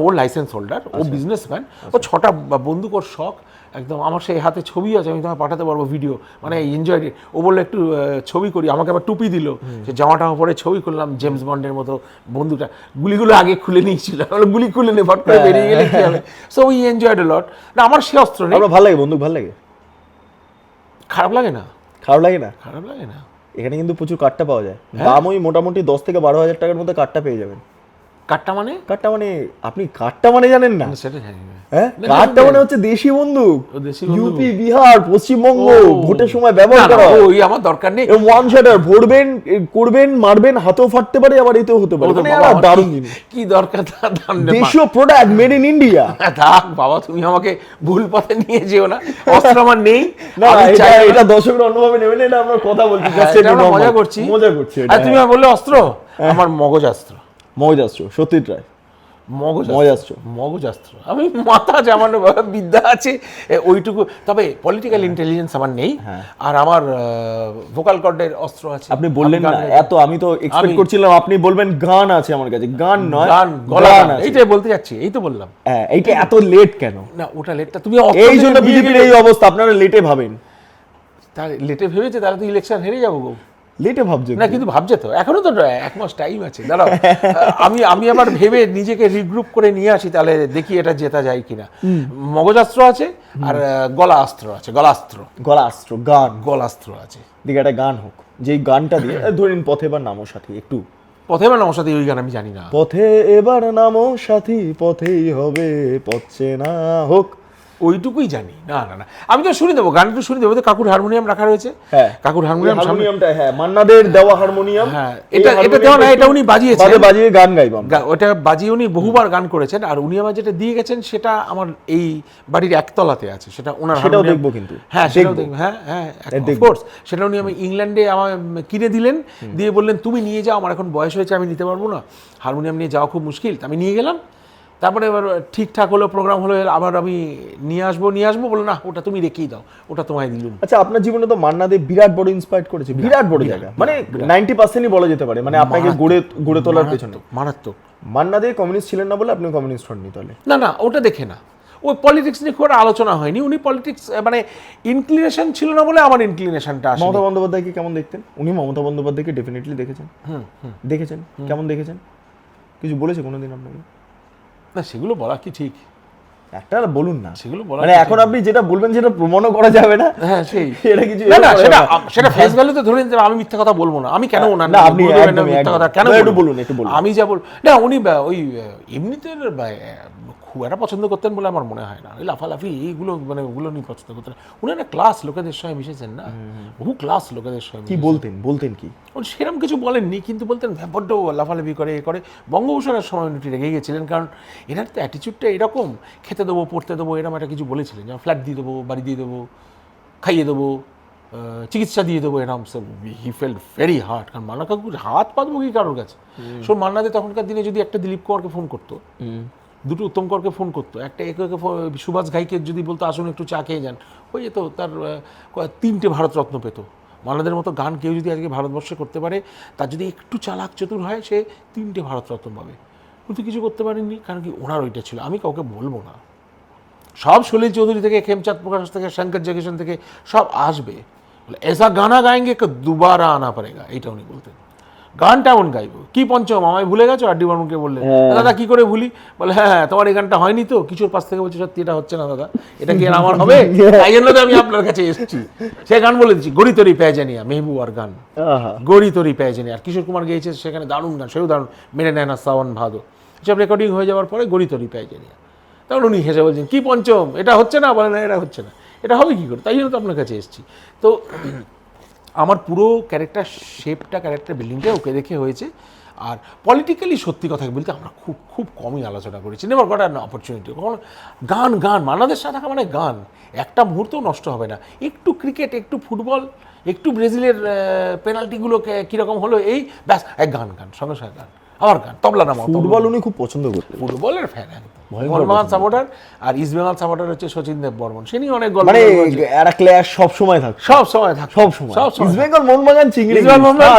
ওর লাইসেন্স হোল্ডার, ও বিজনেসম্যান, ও 6টা বন্দুক, ওর শখ। একদম আমার সেই হাতে ছবি আছে, আমি তোমায় পাঠাতে পারবো ভিডিও, মানে এনজয়েড। ও বললো একটু ছবি করি, আমাকে আবার টুপি দিল, সে জামাটা পরে ছবি করলাম জেমস বন্ডের মতো। বন্ধুটা গুলিগুলো আগে খুলে নিয়েছিল, গুলি খুলে নিয়ে ফট করে বেরিয়ে গেলে কি হবে। সো উই এনজয়েড এ লট। না আমার সে অস্ত্র নেই। আপনার ভালো লাগে বন্দুক? ভালো লাগে? খারাপ লাগে না, খারাপ লাগে না? খারাপ লাগে না। এখানে কিন্তু প্রচুর কাঠটা পাওয়া যায়, দাম ওই মোটামুটি 10 থেকে 12 হাজার টাকার মধ্যে কাঠটা পেয়ে যাবেন। কাঠটা মানে? কাঠটা মানে আপনি কাঠটা মানে জানেন না? সেটা জানি না। হ্যাঁ, কাঠটা মানে হচ্ছে দেশি বন্দুক। ও দেশি বন্দুক। ইউপি, বিহার, পশ্চিমবঙ্গ ভোটের সময় ব্যবহার না, করা হয়। ওই আমার দরকার নেই। ওয়ান শটার ভরবেন, করবেন, মারবেন, হাতেও ফাটতে পারে, আবার এতেও হতে পারে। ও তো মানে বাবা, একটা দারুণ জিনিস। কি দরকার তার দাম নেই। দেশীয় প্রোডাক্ট, মেড ইন ইন্ডিয়া। থাক বাবা, তুমি আমাকে ভুল পথে নিয়ে যেও না। অস্ত্র আমার নেই। না, আমি চাই না। এটা দর্শকরা অন্যভাবে নেবেন, এটা আমরা কথা বলছি, হ্যাঁ, just এটা আমরা normal। মজা করছি। মজা করছি এটা। আর তুমি আমায় বললে অস্ত্র, আমার মগজাস্ত্র। মজাস্ত্র, সত্যি ট্রাই। মগজাস্ত্র, মগজাস্ত্র। আমি মাথা যেমন বিদ্যা আছে ওইটুকু, তবে পলিটিক্যাল ইন্টেলিজেন্স আমার নেই। আর আমার ভোকাল কর্ডের অস্ত্র আছে। আপনি বললেন না এত, আমি তো এক্সপেক্ট আমি- করছিলাম আপনি বলবেন গান আছে আমার কাছে। গান নয়, গান, গলা গান গান, আছে। এইটাই বলতে যাচ্ছি, এই তো বললাম। হ্যাঁ, এইটা এত লেট কেন? না ওটা লেটটা তুমি অস্ত্র এই থেকে জন্য নিয়ে বিজেপির গেলে- এই অবস্থা, আপনারা লেটে ভাবেন। তার লেটে ভেবেছে, তাহলে তো ইলেকশন হেরে যাবো গো। লেটে ভাবছেন না কিন্তু ভাবছে তো, এখনো তো 1 মাস টাইম আছে, দাঁড়াও। আমি আবার ভেবে নিজেকে রিগ্রুপ করে নিয়ে আসি, তাহলে দেখি এটা জেতা যায় কিনা। মগজাস্ত্র আছে আর গলা অস্ত্র আছে, গলাস্ত্র, গলাস্ত্র, গান। গলাস্ত্র আছে। দিকে একটা গান হোক, যেই গানটা দিয়ে ধরেন পথে এবার নামো সাথী, একটু পথে মানে আমার সাথে ওই গান আমি জানি না। পথে এবার নামো সাথী, পথেই হবে পথে না হোক। ওইটুকুই জানি। না না না, আমি তো শুনে দেবো, গান একটু শুনে দেবো। তো কাকুর হারমোনিয়াম রাখা রয়েছে। হ্যাঁ, কাকুর হারমোনিয়াম সামনে। হারমোনিয়ামটা, হ্যাঁ, মান্নাদের দেওয়া হারমোনিয়াম। হ্যাঁ, এটা দেওয়া না, এটা উনি বাজিয়েছেন। বাজে বাজিয়ে গান গাইব আমরা। ওটা বাজিয়ে উনি বহুবার গান করেছেন। আর উনি আমার যেটা দিয়ে গেছেন সেটা আমার এই বাড়ির একতলাতে আছে, সেটা ওনার সেটাও হারমোনিয়াম। দেখবো কিন্তু। হ্যাঁ সেটাও দেখবো। দেখবো। হ্যাঁ হ্যাঁ, দেখবো। অফকোর্স। সেটা উনি আমি ইংল্যান্ডে আমার কিনে দিলেন, দিয়ে বললেন তুমি নিয়ে যাও, আমার এখন বয়স হয়েছে, আমি নিতে পারবো না, হারমোনিয়াম নিয়ে যাওয়া খুব মুশকিল। আমি নিয়ে গেলাম। তারপরে এবার ঠিকঠাক হলো, প্রোগ্রাম হলো, আবার আমি নিয়ে আসবো বলো না, ওটা তুমি রেখেই দাও, ওটা তোমায় দিলুম। আচ্ছা, আপনার জীবনে তো মান্না দে বিরাট বড় ইন্সপায়ার করেছে, বিরাট বড় জায়গা, মানে 90%ই বলা যেতে পারে, মানে আপনাকে গড়ে তোলার পেছনে। মারাত্মক। মান্না দে কমিউনিস্ট ছিলেন না বলে আপনি কমিউনিস্ট হননি তাহলে? না না, ওটা দেখে না, ওই পলিটিক্স নিয়ে খুব আলোচনা হয়নি। উনি পলিটিক্স মানে ইনক্লিনেশন ছিল না বলে আমার ইনক্লিনেশনটা আসে। মমতা বন্দ্যোপাধ্যায়কে কেমন দেখতেন? উনি মমতা বন্দ্যোপাধ্যায়কে ডেফিনেটলি দেখেছেন। দেখেছেন? কেমন দেখেছেন? কিছু বলেছে কোনোদিন আপনাকে? না, সেগুলো বলা কি ঠিক? একটা বলুন না, সেগুলো বলা মানে এখন আপনি যেটা বলবেন সেটা প্রমাণও করা যাবে না। হ্যাঁ সেই এটা কিছু না না, করা সেটা যাবে না। সেটা ফেস ভ্যালুতে ধরে নিতে হবে। আমি মিথ্যা কথা বলবো না। আমি কেন ওনার না, আপনি বলবেন না একদমই, মিথ্যা কথা একদম। কেন একটু বলবো? বলুন, একটু বলুন। আমি যা বল না, উনি ওই এমনিতে খুব একটা পছন্দ করতেন বলে আমার মনে হয় না। ওই লাফালাফি এইগুলো, মানে ওগুলো উনি পছন্দ করতেন না। উনি একটা ক্লাস লোকেদের সঙ্গে মিশেছেন না, বহু ক্লাস লোকেদের সঙ্গে কি বলতেন কি? উনি সেরকম কিছু বলেননি, কিন্তু বলতেন বড্ড লাফালাফি করে এ করে। বঙ্গভূষণের সময় উনি রেগে গেছিলেন, কারণ এনার তো অ্যাটিচিউডটা এরকম, খেতে দেবো, পড়তে দেবো, এরকম একটা কিছু বলেছিলেন, যেমন ফ্ল্যাট দিয়ে দেবো, বাড়ি দিয়ে দেবো, খাইয়ে দেবো, চিকিৎসা দিয়ে দেবো, এরকম সব। He felt very hard. কারণ মান্না কাকুর হাত পাতবো কি কারোর কাছে? শোন, মান্নাদে তখনকার দিনে যদি একটা দিলীপ কুমারকে ফোন করতো, দুটো উত্তম করকে ফোন করতো, একটা একে সুভাষ ঘাইকে যদি বলতো আসুন একটু চা খেয়ে যান, হয়ে যেত। তার 3টে ভারতরত্ন পেত। মান্নাদের মতো গান কেউ যদি আজকে ভারতবর্ষে করতে পারে, তার যদি একটু চালাক চতুর হয়, সে 3টে ভারতরত্ন পাবে। কিন্তু কিছু করতে পারেননি, কারণ কি ওনার ওইটা ছিল। আমি কাউকে বলবো না, সব সলিল চৌধুরী থেকে, খেমচাঁদ প্রকাশ থেকে, শঙ্কর জগেশন থেকে সব আসবে, বলে এসা গানা গায়েঙ্গে দুবারা আনা পড়েগা, এইটা উনি বলতেন। গানটা এমন গাইবো। কি পঞ্চম আমায় ভুলে গেছো? আর ডি বর্মনকে বললেন, দাদা কি করে ভুলি? বলে হ্যাঁ, তোমার এই গানটা হয়নি তো? কিছুর পাশ থেকে বলছে সত্যি এটা হচ্ছে না দাদা, এটা কি আর আমার হবে? তাই জন্য তো আমি আপনার কাছে এসেছি। সে গান বলে দিচ্ছি, গড়ি তরি পেজানিয়া, মেহবুবার গান, গড়ি তরি পেজানিয়া। আর কিশোর কুমার গেয়েছে সেখানে, দারুণ গান, সেও দারুণ, মেরে নেয় না সাওয়ান ভাদো। সব রেকর্ডিং হয়ে যাওয়ার পরে গড়ি তরি পেজানিয়া। তখন উনি হেসে বলছেন, কি পঞ্চম এটা হচ্ছে না? বলে না, এটা হচ্ছে না, এটা হবে কী করে? তাই জন্য তো আপনার কাছে এসেছি। তো আমার পুরো ক্যারেক্টার শেপটা, ক্যারেক্টার বিল্ডিংটা ওকে দেখে হয়েছে। আর পলিটিক্যালি সত্যি কথা বলতে আমরা খুব খুব কমই আলোচনা করেছি। Never got an opportunity. কখনো গান মান্নাদের সাথে থাকা মানে গান, একটা মুহূর্তও নষ্ট হবে না। একটু ক্রিকেট, একটু ফুটবল, একটু ব্রাজিলের পেনাল্টিগুলো কীরকম হলো, এই ব্যাস, গান সঙ্গে সঙ্গে গান, আবার গান, তবলা নামা। ফুটবল উনি খুব পছন্দ করতেন, ফুটবলের ফ্যান একদম, মোহনবাগান সাপোর্টার। আর ইস্ট বেঙ্গল সাপোর্টার হচ্ছে শচীন দেব বর্মন। সে নিয়ে অনেক গল্প, মানে একটা ক্লাস সব সময় থাকে, সব সময় থাকে, সব সময়। ইস্ট বেঙ্গল মোহনবাগান চিংড়ি,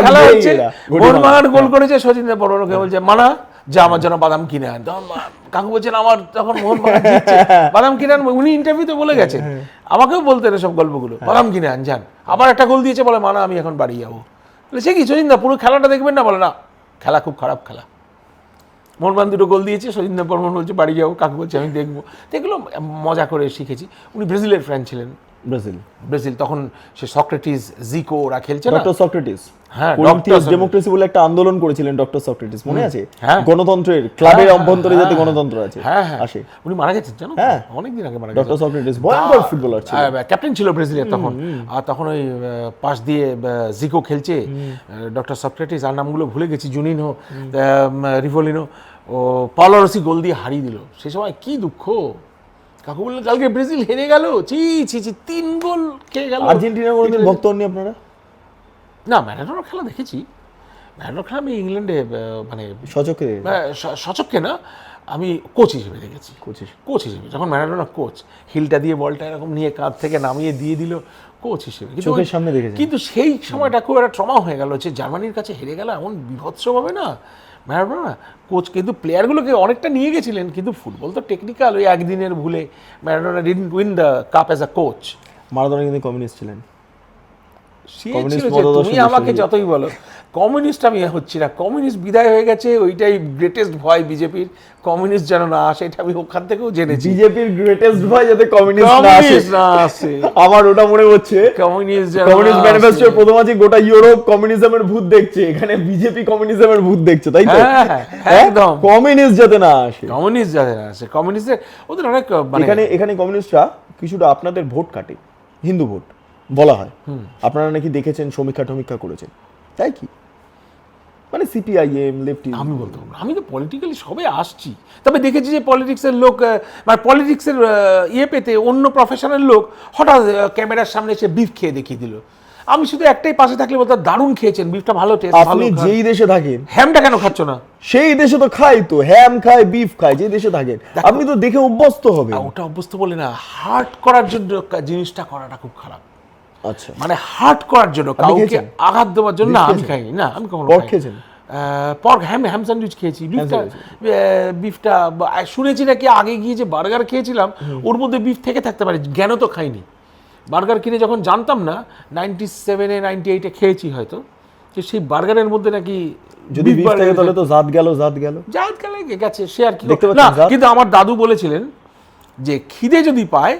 খেলা হচ্ছে, মোহনবাগান গোল করেছে, শচীন দেব বর্মনকে বলছে মানা যা আমার জন্য বাদাম কিনে আন। তখন কাকু বলছেন আমার তখন মোহনবাগান জিতছে, বাদাম কিনে আন, উনি ইন্টারভিউতে বলে গেছেন, আমাকেও বলতেন এসব গল্পগুলো, বাদাম কিনে আন যান। আবার একটা গোল দিয়েছে, বলে মানা আমি এখন বাড়ি যাবো। বলে সে কি সচিনদা পুরো খেলাটা দেখবেন না? বলে না, খেলা খুব খারাপ খেলা। মোহনবাগান 2টো গোল দিয়েছে, সচিনদা বর্মন বলছে বাড়ি যাবো, কাকু বলছে আমি দেখবো। তো এগুলো মজা করে শিখেছি। উনি ব্রাজিলের ফ্যান ছিলেন। ব্রাজিল তখন সে সক্রেটিস, জিকো ওরা খেলছে না, ডক্টর সক্রেটিস, হ্যাঁ করিন্থিয়াস ডেমোক্রেসি বলে একটা আন্দোলন করেছিলেন ডক্টর সক্রেটিস, মনে আছে? হ্যাঁ। গণতন্ত্রের ক্লাবের অভ্যন্তরে যাতে গণতন্ত্র আছে আসে। উনি মারা গেছেন জানো, হ্যাঁ। অনেকদিন আগে মারা ডক্টর গেছেন। সক্রেটিস ভয়ঙ্কর ফুটবলার ছিল, ক্যাপ্টেন ছিল ব্রাজিলের তখন। আর তখন ওই পাশ দিয়ে জিকো খেলছে, ডক্টর সক্রেটিস, আর নামগুলো ভুলে গেছি, জুনিনহো, রিভোলিনো, ও পাওলোরসি গোল দিয়ে হারিয়ে দিল। সে সময় কি দুঃখ। কাকু বললেন কালকে ব্রাজিল হেরে গেল, ছি ছি ছি, 3 গোল খেয়ে গেল। আর্জেন্টিনার কোনোদিন ভক্ত হননি আপনারা? না, ম্যারাডোনার খেলা দেখেছি। ম্যারাডোনার খেলা আমি ইংল্যান্ডে মানে সচক্ষে না, আমি কোচ হিসেবে দেখেছি। কোচ হিসেবে যখন ম্যারাডোনা কোচ, হিলটা দিয়ে বলটা এরকম নিয়ে কাঁধ থেকে নামিয়ে দিয়ে দিল, কোচ হিসেবে চোখের সামনে দেখেছি। কিন্তু সেই সময়টা খুব একটা ট্রমা হয়ে গেল, যে জার্মানির কাছে হেরে গেল এমন বিভৎসভাবে না ম্যারাডোনা কোচ। কিন্তু প্লেয়ারগুলোকে অনেকটা নিয়ে গেছিলেন, কিন্তু ফুটবল তো টেকনিক্যাল, ওই একদিনের ভুলে Maradona didn't win the cup as a coach. Maradona কিন্তু কমিউনিস্ট ছিলেন। তুমি আমাকে যতই বলো কমিউনিস্ট, আমি হচ্ছি না কমিউনিস্ট, বিদায় হয়ে গেছে, ওইটাই গ্রেটেস্ট ভয় বিজেপির, কমিউনিস্ট যেন না আসে, এটা আমি ওখান থেকেও জেনেছি। বিজেপির গ্রেটেস্ট ভয় যাতে কমিউনিস্ট না আসে। আমার ওটা মনে হচ্ছে কমিউনিস্ট ম্যানিফেস্টোর প্রথম আছে গোটা ইউরোপ কমিউনিজমের ভূত দেখছে, এখানে বিজেপি কমিউনিজমের ভূত দেখছে, তাই তো? একদম, কমিউনিস্ট যাতে না আসে, কমিউনিস্ট যাতে না আসে। কমিউনিস্টের ওদের অনেক মানে এখানে কমিউনিস্টরা কিছুটা আপনাদের ভোট কাটে, হিন্দু ভোট বলা হয়। আপনারা নাকি দেখেছেন, সমীক্ষা টমীক্ষা করেছেন, তাই কি? মানে সিপিআইএম লেফটি, আমি বলতে পারবো, আমি তো পলিটিক্যালি সবে আসছি, তবে দেখেছি যে পলিটিক্সের লোক, মানে পলিটিক্সের ইয়ে পেতে অন্য প্রফেশনের লোক হঠাৎ ক্যামেরার সামনে এসে বিফ খেয়ে দেখিয়ে দিল। আমি শুধু একটাই পাশে থাকলে বলতো দারুণ খেয়েছেন, বিফটা ভালো টেস্ট। আপনি যেই দেশে থাকেন, হ্যামটা কেন খাচ্ছ না? সেই দেশে তো খাই, তো হ্যাম খায়, বিফ খায়, যে দেশে থাকেন আপনি তো দেখে অভ্যস্ত হবে। ওটা অভ্যস্ত বলে না, হার্ট করার জন্য জিনিসটা করাটা খুব খারাপ। আচ্ছা, মানে হার্ট করার জন্য, কাউকে আঘাত দেওয়ার জন্য। না, আমি খাইনি, না আমি কখনো পর্ক খেয়েছেন? পর্ক হ্যাম স্যান্ডউইচ খেয়েছি। বিফটা শুনেছি নাকি আগে গিয়ে যে বার্গার খেয়েছিলাম ওর মধ্যে বিফ থেকে থাকতে পারে, জ্ঞান তো খাইনি। বার্গার কিনে যখন জানতাম না, 97-এ 98-এ খেয়েছি হয়তো, যে সেই বার্গারের মধ্যে নাকি যদি বিফ থাকে তাহলে তো জাত গেল গেছে, সে আর কি না। কিন্তু আমার দাদু বলেছিলেন যে খিদে যদি পায়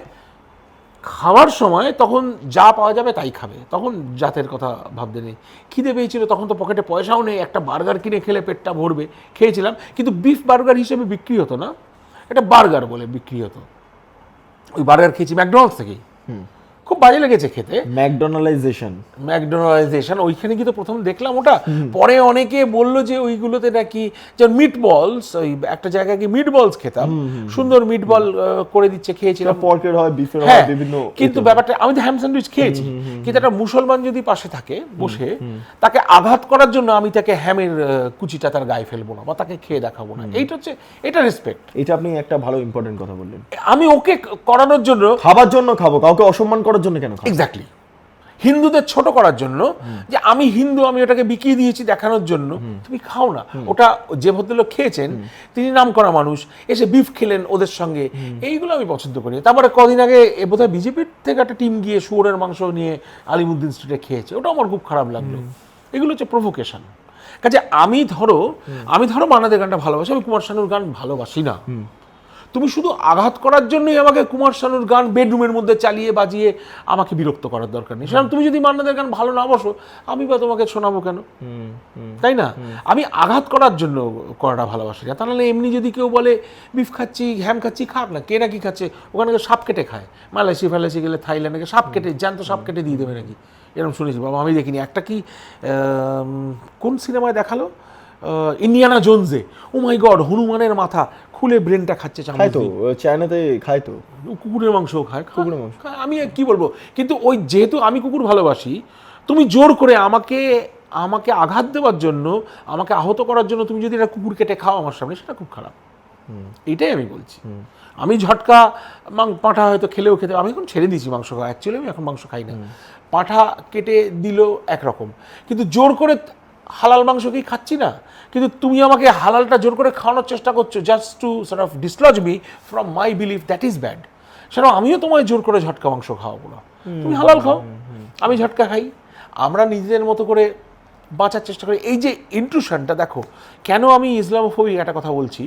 খাওয়ার সময়, তখন যা পাওয়া যাবে তাই খাবে, তখন জাতের কথা ভাবতে নেই। খিদে পেয়েছিল তখন তো পকেটে পয়সাও নেই, একটা বার্গার কিনে খেলে পেটটা ভরবে, খেয়েছিলাম। কিন্তু বিফ বার্গার হিসেবে বিক্রি হতো না, এটা বার্গার বলে বিক্রি হতো। ওই বার্গার খেয়েছি ম্যাকডোনাল্ডস থেকেই, খুব বাজে লেগেছে খেতে। ম্যাকডোনালাইজেশন ওইখানে গিয়ে তো প্রথম দেখলাম ওটা, পরে অনেকে বললো যে ওইগুলোতে নাকি, যেমন মিট বলস, ওই একটা জায়গায় গিয়ে মিট বলস খেতাম, সুন্দর মিট বল করে দিচ্ছে, খেয়েছিলাম। পর্কের হয়, বিফের হয়, বিভিন্ন। কিন্তু ব্যাপারটা, আমি তো হ্যাম স্যান্ডউইচ খেয়েছি, কিন্তু একটা মুসলমান যদি পাশে থাকে বসে, তাকে আঘাত করার জন্য আমি তাকে হ্যামের কুচিটা তার গায়ে ফেলবো না, বা তাকে খেয়ে দেখাবো না, এইটা হচ্ছে, এটা রেসপেক্ট। এটা আপনি একটা ভালো ইম্পর্টেন্ট কথা বললেন। আমি ওকে করানোর জন্য, খাবার জন্য খাবো, কাউকে অসম্মান করার জন্য কেন? এক্স্যাক্টলি, হিন্দুদের ছোট করার জন্য, যে আমি হিন্দু, আমি ওটাকে বিকিয়ে দিয়েছি দেখানোর জন্য, তুমি খাও না। ওটা যে ভদ্রলোক খেয়েছেন, তিনি নামকরা মানুষ, এসে বিফ খেলেন ওদের সঙ্গে, এইগুলো আমি পছন্দ করি। তারপরে কদিন আগে বোধহয় বিজেপির থেকে একটা টিম গিয়ে শুয়োরের মাংস নিয়ে আলিমুদ্দিন স্ট্রিটে খেয়েছে, ওটা আমার খুব খারাপ লাগলো। এগুলো হচ্ছে প্রভোকেশন। কাজে আমি ধরো মান্নাদের গানটা ভালোবাসি, আমি কুমার শানুর গান ভালোবাসি না। তুমি শুধু আঘাত করার জন্যই আমাকে কুমার শানুর গান বেডরুমের মধ্যে চালিয়ে বাজিয়ে আমাকে বিরক্ত করার দরকার নেই। সেরকম তুমি যদি মান্নাদের গান ভালো না বসো, আমি বা তোমাকে শোনাবো কেন? তাই না? আমি আঘাত করার জন্য করাটা ভালোবাসি না। তাহলে এমনি যদি কেউ বলে বিফ খাচ্ছি, হ্যাম খাচ্ছি, খাক না, কে নাকি খাচ্ছে, ওখানে সাপ কেটে খায়। মালয়েশিয়া গেলে থাইল্যান্ডে সাপ কেটে, জ্যান্ত সাপ কেটে দিয়ে দেবে নাকি, এরকম শুনেছি বাবা, আমি দেখিনি। একটা কি কোন সিনেমায় দেখালো, ইন্ডিয়ানা জোনসে, ও মাই গড, হনুমানের মাথা খুলে ব্রেনটা খাচ্ছে, চায়নাতে খায় তো, কুকুরের মাংসও খায়, কুকুরের মাংস। আমি কি বলবো, কিন্তু ওই যেহেতু আমি কুকুর ভালোবাসি, তুমি জোর করে আমাকে আঘাত দেওয়ার জন্য, আমাকে আহত করার জন্য তুমি যদি একটা কুকুর কেটে খাও আমার সামনে, সেটা খুব খারাপ। এটাই আমি বলছি। আমি ঝটকা পাঁঠা হয়তো খেলেও খেতে, আমি এখন ছেড়ে দিয়েছি মাংস খাওয়া, অ্যাকচুয়ালি আমি এখন মাংস খাই না। পাঁঠা কেটে দিল একরকম, কিন্তু জোর করে হালাল মাংস কি খাচ্ছি না, কিন্তু তুমি আমাকে হালালটা জোর করে খাওয়ানোর চেষ্টা করছো just to sort of dislodge me from my belief, that is bad. সেটা আমিও তোমায় জোর করে ঝটকা মাংস খাওয়াবো না, তুমি হালাল খাও, আমি ঝটকা খাই। আমরা নিজেদের মতো করে বাঁচার চেষ্টা করি। এই যে ইন্ট্রুশনটা দেখো, কেন আমি ইসলামোফোবিক একটা কথা বলছি,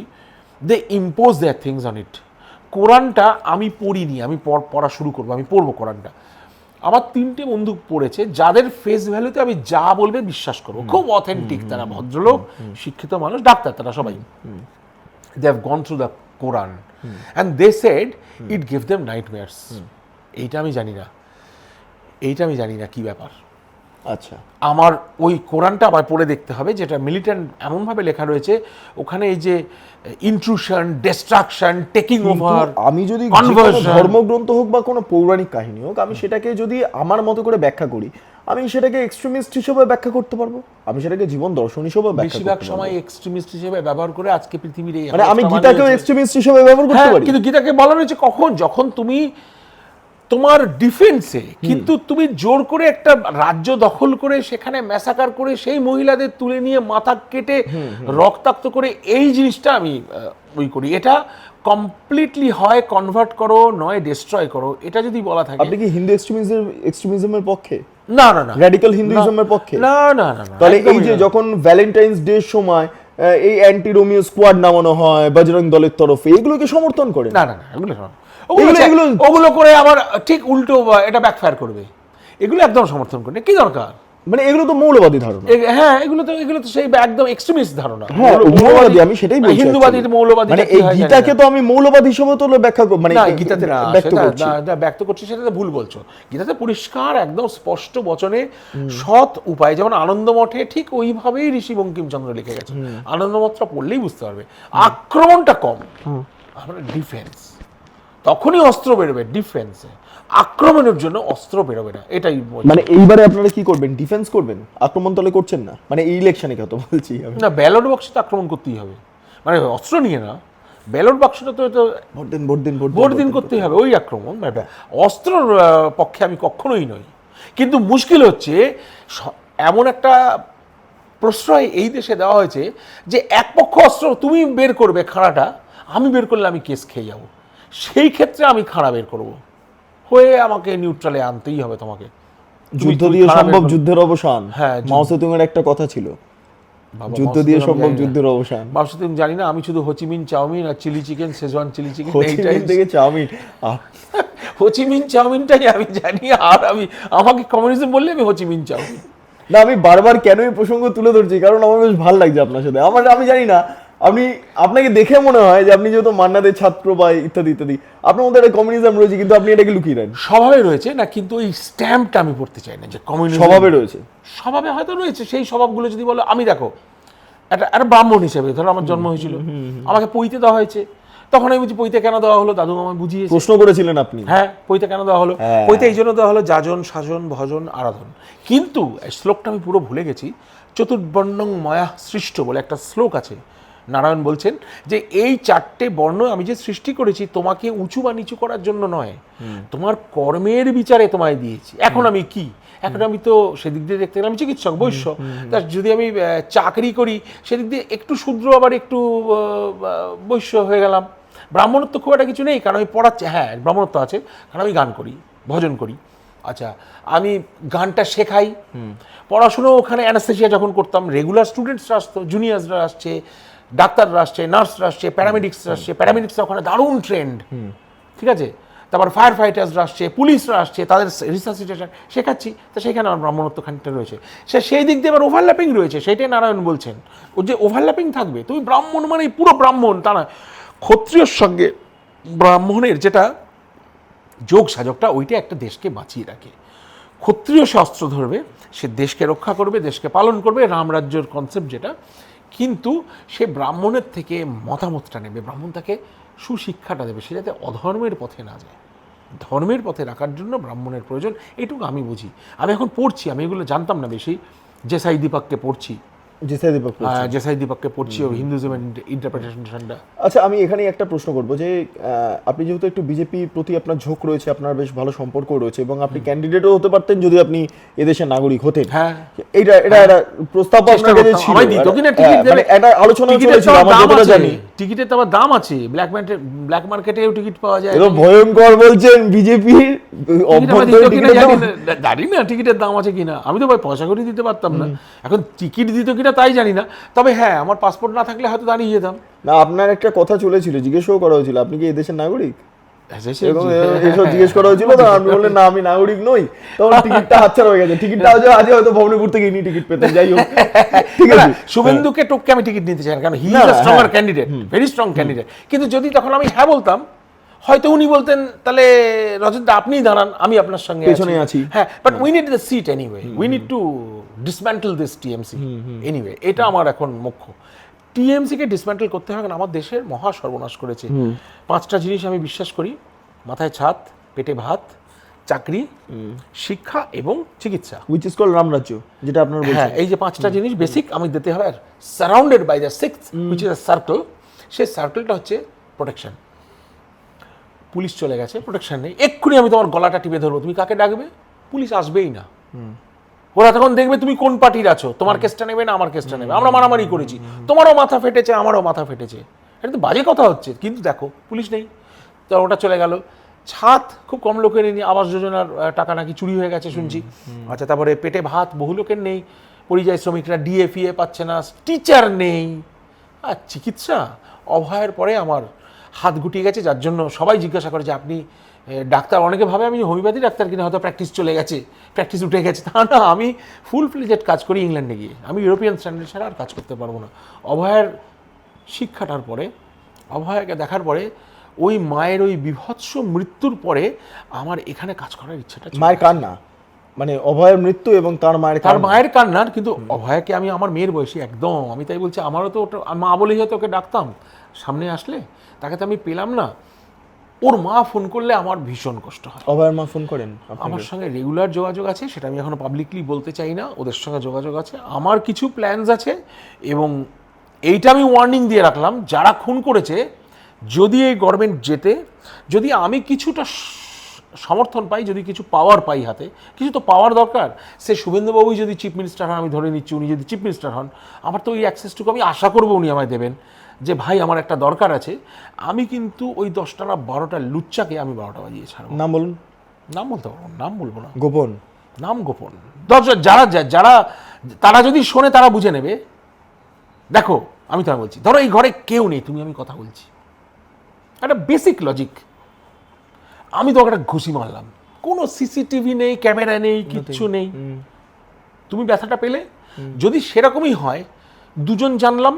they impose their things on it. কোরআনটা আমি পড়িনি, আমি পড়া শুরু করবো, আমি পড়বো কোরআনটা। আমার 3টে বন্ধু পড়েছে যাদের ফেস ভ্যালুতে আমি যা বলবে বিশ্বাস করবো, খুব অথেন্টিক, তারা ভদ্রলোক, শিক্ষিত মানুষ, ডাক্তার, তারা সবাই। They have gone through the Quran and they said it give them nightmares. এইটা আমি জানি না, কি ব্যাপার। আচ্ছা, আমার ওই কোরআনটা আবার পড়ে দেখতে হবে, যেটা মিলিটেন্ট এমনভাবে লেখা রয়েছে, ওখানে এই যে ইন্ট্রুশন, ডিস্ট্রাকশন, টেকিং ওভার, আমি যদি ধর্মগ্রন্থ হোক বা কোনো পৌরাণিক কাহিনী হোক, আমি সেটাকে যদি আমার মতো করে ব্যাখ্যা করি, আমি সেটাকে এক্সট্রিমিস্ট হিসেবে ব্যাখ্যা করতে পারবো, আমি সেটাকে জীবন দর্শন হিসেবে ব্যাখ্যা করতে বেশিরভাগ পারবো। সময় এক্সট্রিমিস্ট হিসেবে ব্যবহার করে আজকে পৃথিবীর এই মানে আমি গীতাকেও এক্সট্রিমিস্ট হিসেবে ব্যবহার করতে পারি। কিন্তু গীতাকে বলা হয়েছে কখন, যখন তুমি তোমার ডিফেন্সে, কিন্তু তুমি জোর করে একটা রাজ্য দখল করে সেখানে ম্যাসাকার করে সেই মহিলাদের তুলে নিয়ে মাথা কেটে রক্তাক্ত করে, এই জিনিসটা আমি ওই করি। এটা কমপ্লিটলি হয় কনভার্ট করো, নয় ডিস্ট্রয় করো, এটা যদি বলা থাকে। আপনি কি হিন্দু এক্সট্রিমিজমের পক্ষে? না, র্যাডিক্যাল হিন্দুইজমের পক্ষে? না। তাহলে এই যে যখন ভ্যালেন্টাইন্স ডে সময় এই অ্যান্টি রোমিও স্কোয়াড নামানো হয় বজরং দলের তরফে, এগুলোকে সমর্থন করে? না, ওগুলো করে আবার ঠিক উল্টো এটা ব্যাকফায়ার করবে, এগুলো একদম সমর্থন করে কি দরকার। মানে এগুলো তো মৌলবাদী ধারণা। হ্যাঁ, এগুলো তো সেই একদম এক্সট্রিমিস্ট ধারণা। হ্যাঁ, মৌলবাদী, আমি সেটাই বলছি। হিন্দুবাদী, মৌলবাদী, মানে এই গীতাকে তো আমি মৌলবাদী হিসেবে তো ব্যাখ্যা মানে না, গীতাতে না, সেটা ব্যক্ত করছি, সেটা ভুল বলছো। গীতাতে পরিষ্কার একদম স্পষ্ট বচনে সৎ উপায়, যেমন আনন্দ মঠে ঠিক ওইভাবেই ঋষি বঙ্কিমচন্দ্র লিখে গেছে। আনন্দ মঠটা পড়লেই বুঝতে পারবে, আক্রমণটা কম, আমরা ডিফেন্স, তখনই অস্ত্র বেরোবে ডিফেন্সে, আক্রমণের জন্য অস্ত্র বেরোবে না, এটাই। মানে এইবারে আপনারা কি করবেন? ডিফেন্স করবেন, আক্রমণ তাহলে করছেন না? মানে এই ইলেকশনে কথা বলছি আমি। না, ব্যালট বক্সে তো আক্রমণ করতেই হবে, মানে অস্ত্র নিয়ে না, ব্যালট বাক্সটা তো ভোট দিন করতেই হবে, ওই আক্রমণ। অস্ত্রর পক্ষে আমি কখনোই নই, কিন্তু মুশকিল হচ্ছে এমন একটা প্রশ্রয় এই দেশে দেওয়া হয়েছে যে এক পক্ষ অস্ত্র তুমি বের করবে, খাড়াটা আমি বের করলে আমি কেস খেয়ে যাব, সেই ক্ষেত্রে আমি খাড়া বের করবো হয়ে আমাকে নিউট্রালে আনতেই হবে তোমাকে। যুদ্ধ দিয়ে সম্ভব যুদ্ধের অবসান। হ্যাঁ, মাও তসে তুংয়ের একটা কথা ছিল, যুদ্ধ দিয়ে সম্ভব যুদ্ধের অবসান। মাও তসে তুং জানি না, আমি শুধু হোচিমিন চাউমিন আর chilli chicken, Schezwan chilli chicken, Ho Chi Minh থেকে চাউমিন, হোচিমিন চাউমিনটাই আমি জানি, আর আমাকে কমিউনিজম বললে আমি হোচিমিন চাউমিন। না, আমি বারবার কেন এই প্রসঙ্গ তুলে ধরছি, কারণ আমার বেশ ভালো লাগছে আপনার সাথে। আমি জানি না, আপনাকে দেখে মনে হয় যে আপনি যেহেতু মান্নাদের ছাত্র বা ইত্যাদি ইত্যাদি, আপনার মধ্যে একটা কমিউনিজম রয়েছে, কিন্তু আপনি এটাকে লুকিয়ে দেন। স্বভাবে রয়েছে না, কিন্তু এই স্ট্যাম্পটা আমি পড়তে চাই না যে কমিউনিজম স্বভাবে রয়েছে। স্বভাবে হয়তো রয়েছে, সেই স্বভাবগুলো যদি বলো, আমি দেখো একটা ব্রাহ্মণ হিসেবে, ধরো আমার জন্ম হয়েছিল, আমাকে পইতে দেওয়া হয়েছে, তখন আমি বুঝি পইতে কেন দেওয়া হলো, দাদু আমায় বুঝিয়েছে। প্রশ্ন করেছিলেন আপনি? হ্যাঁ, পইতে কেন দেওয়া হলো, পইতে এই জন্য দেওয়া হলো, যাজন সাজন ভজন আরাধন। কিন্তু শ্লোকটা আমি পুরো ভুলে গেছি, চতুর্বর্ণং ময়া সৃষ্ট বলে একটা শ্লোক আছে। নারায়ণ বলছেন যে এই 4টে বর্ণ আমি যে সৃষ্টি করেছি তোমাকে উঁচু বা নিচু করার জন্য নয়, তোমার কর্মের বিচারে তোমায় দিয়েছি। এখন আমি কি, এখন আমি তো সেদিক দিয়ে দেখতে গেলে আমি চিকিৎসক, বৈশ্য, যদি আমি চাকরি করি সেদিক দিয়ে একটু শূদ্র, আবার একটু বৈশ্য হয়ে গেলাম। ব্রাহ্মণত্ব খুব একটা কিছু নেই, কারণ আমি পড়াচ্ছি, হ্যাঁ ব্রাহ্মণত্ব আছে, কারণ আমি গান করি, ভজন করি। আচ্ছা, আমি গানটা শেখাই, পড়াশুনো ওখানে অ্যানাস্থেসিয়া যখন করতাম, রেগুলার স্টুডেন্টসরা আসতো, জুনিয়র্সরা আসছে, ডাক্তাররা আসছে, নার্সরা আসছে, প্যারামেডিক্সরা আসছে, প্যারামেডিক্সরা ওখানে দারুণ ট্রেন্ড, ঠিক আছে। তারপর ফায়ার ফাইটার্সরা আসছে, পুলিশরা আসছে, তাদের রিসার্সিটেশন শেখাচ্ছি, তো সেখানে আমার ব্রাহ্মণত্ব খানিকটা রয়েছে। সেই দিক দিয়ে আবার ওভারল্যাপিং রয়েছে, সেটাই নারায়ণ বলছেন, ও যে ওভারল্যাপিং থাকবে, তুমি ব্রাহ্মণ মানে পুরো ব্রাহ্মণ তা না, ক্ষত্রিয়র সঙ্গে ব্রাহ্মণের যেটা যোগ সাজকটা, ওইটা একটা দেশকে বাঁচিয়ে রাখে। ক্ষত্রিয় সে অস্ত্র ধরবে, সে দেশকে রক্ষা করবে, দেশকে পালন করবে, রামরাজ্যের কনসেপ্ট যেটা, কিন্তু সে ব্রাহ্মণের থেকে মতামতটা নেবে, ব্রাহ্মণ তাকে সুশিক্ষাটা দেবে, সে যাতে অধর্মের পথে না যায়, ধর্মের পথে রাখার জন্য ব্রাহ্মণের প্রয়োজন, এটুকু আমি বুঝি। আমি এখন পড়ছি, আমি এগুলো জানতাম না বেশি, জেসাই দীপককে পড়ছি, জেসাই দীপক পড়ছে। জেসাই দীপককে পড়ছি, ওর হিন্দুইজম ইন্টারপ্রিটেশনটা। আচ্ছা, আমি এখানে একটা প্রশ্ন করব যে আপনি যেহেতু একটু বিজেপির প্রতি আপনার ঝোঁক রয়েছে, আপনার বেশ ভালো সম্পর্ক রয়েছে এবং আপনি ক্যান্ডিডেটও হতে পারতেন যদি আপনি এদেশের নাগরিক হতেন। হ্যাঁ, এটা একটা প্রস্তাব আপনার কাছে ছিল, মানে একটা আলোচনা চলেছিল আমরা যতটা জানি। টিকিটের তো আবার দাম আছে, ব্ল্যাক মার্কেটেও টিকিট পাওয়া যায়। এত ভয়ঙ্কর বলছেন বিজেপির অভ্যন্তরীণ টিকিটের দাম। জানি না টিকিটের দাম আছে কিনা, আমি তো ভাই পয়সা করে দিতে পারতাম না, এখন টিকিট দিত কিনা তাই জানি না। তবে হ্যাঁ, আমার পাসপোর্ট না থাকলে হয়তো দাঁড়িয়ে যেতাম। না, আপনার একটা কথা চলেছিল, জিজ্ঞেসও করা হয়েছিল আপনি কি এই দেশের নাগরিক, এসব জিজ্ঞেস করা হয়েছিল, তো আপনি বললেন না আমি নাগরিক নই, তখন টিকিটটা হাতছাড়া হয়ে গেছে। টিকিটটা আজ হয়তো ভবানীপুর থেকে ইনি টিকিট পেতেন, যাই হোক। ঠিক আছে, শুভেন্দুকে টপকে আমি টিকিট নিতে চাই না, কারণ he is a stronger candidate, very strong candidate. কিন্তু যদি তখন আমি হ্যাঁ বলতাম, হয়তো উনি বলতেন তাহলে রজতদা আপনিই দাঁড়ান, আমি আপনার সঙ্গে পেছনে আছি। হ্যাঁ, but we need the seat anyway, we need to dismantle this TMC anyway. এটা আমার এখন মুখ্য। টিএমসিকে ডিসম্যান্টল করতে হবে, কারণ আমার দেশের মহা সর্বনাশ করেছে। 5টা জিনিস আমি বিশ্বাস করি: মাথায় ছাদ, পেটে ভাত, চাকরি, শিক্ষা এবং চিকিৎসা, which is called রামরাজ্য, যেটা আপনার বলছেন। হ্যাঁ, এই যে 5টা জিনিস বেসিক আমি দিতে হবে। আর surrounded by the 6th which is a circle, সেই সার্কেলটা হচ্ছে প্রোটেকশন। পুলিশ চলে গেছে, প্রোটেকশন নেই, এক্ষুনি আমি তোমার গলাটা টিপে ধরবো, তুমি কাকে ডাকবে? পুলিশ আসবেই না। ওরা তখন দেখবে তুমি কোন পার্টির আছো, তোমার কেসটা নেবে না আমার কেসটা নেবে, আমরা মারামারি করেছি, তোমারও মাথা ফেটেছে আমারও মাথা ফেটেছে, এটা তো বাজে কথা হচ্ছে। কিন্তু দেখো পুলিশ নেই, তো ওটা চলে গেল। ছাদ খুব কম লোকের নেই, আবাস যোজনার টাকা নাকি চুরি হয়ে গেছে শুনছি। আচ্ছা, তারপরে পেটে ভাত বহু লোকের নেই, পরিযায়ী শ্রমিকরা ডিএফিএ পাচ্ছে না, টিচার নেই। আর চিকিৎসা, অভয়ের পরে আমার হাত গুটিয়ে গেছে, যার জন্য সবাই জিজ্ঞাসা করে যে আপনি ডাক্তার। অনেকে ভাবে আমি হোমিওপ্যাথি ডাক্তার কিনা, হয়তো প্র্যাকটিস চলে গেছে, প্র্যাকটিস উঠে গেছে। তা না, আমি ফুল ফ্লেজেড কাজ করি ইংল্যান্ডে গিয়ে। আমি ইউরোপিয়ান স্ট্যান্ডার্ড ছাড়া আর কাজ করতে পারবো না। অভয়ের শিক্ষাটার পরে, অভয়কে দেখার পরে, ওই মায়ের ওই বিভৎস মৃত্যুর পরে আমার এখানে কাজ করার ইচ্ছাটা ছিল। মায়ের কান্না, মানে অভয়ের মৃত্যু এবং তার মায়ের কান্নার, কিন্তু অভয়কে আমি আমার মেয়ের বয়সী একদম, আমি তাই বলছি, আমারও তো ওটা মা বলেই হয়তো ওকে ডাকতাম, সামনে আসলে তাকে তো আমি পেলাম না। ওর মা ফোন করলে আমার ভীষণ কষ্ট হয়। অভয়ের মা ফোন করেন আমার সঙ্গে রেগুলার যোগাযোগ আছে, সেটা আমি এখনো পাবলিকলি বলতে চাই না, ওদের সঙ্গে যোগাযোগ আছে। আমার কিছু প্ল্যানস আছে, এবং এইটা আমি ওয়ার্নিং দিয়ে রাখলাম, যারা খুন করেছে, যদি এই গভর্নমেন্ট জেতে, যদি আমি কিছুটা সমর্থন পাই, যদি কিছু পাওয়ার পাই হাতে, কিছু তো পাওয়ার দরকার। সে শুভেন্দুবাবুই যদি চিফ মিনিস্টার হন, আমি ধরে নিচ্ছি উনি যদি চিফ মিনিস্টার হন, আমার তো ওই অ্যাক্সেসটুকু আমি আশা করবো উনি আমায় দেবেন, যে ভাই আমার একটা দরকার আছে। আমি কিন্তু ওই 10টা না 12টা লুচ্চাকে আমি 12টা বাজিয়ে ছাড়বো। নাম বলুন। নাম বলতে পারবো, নাম বলবো না, গোপন নাম গোপন। যারা তারা যদি শোনে তারা বুঝে নেবে। দেখো আমি তোমায় বলছি, ধরো এই ঘরে কেউ নেই, তুমি আমি কথা বলছি, একটা বেসিক লজিক, আমি তো একটা ঘুষি মারলাম, কোনো সিসিটিভি নেই, ক্যামেরা নেই, কিচ্ছু নেই, তুমি ব্যথাটা পেলে। যদি সেরকমই হয়, দুজন জানলাম,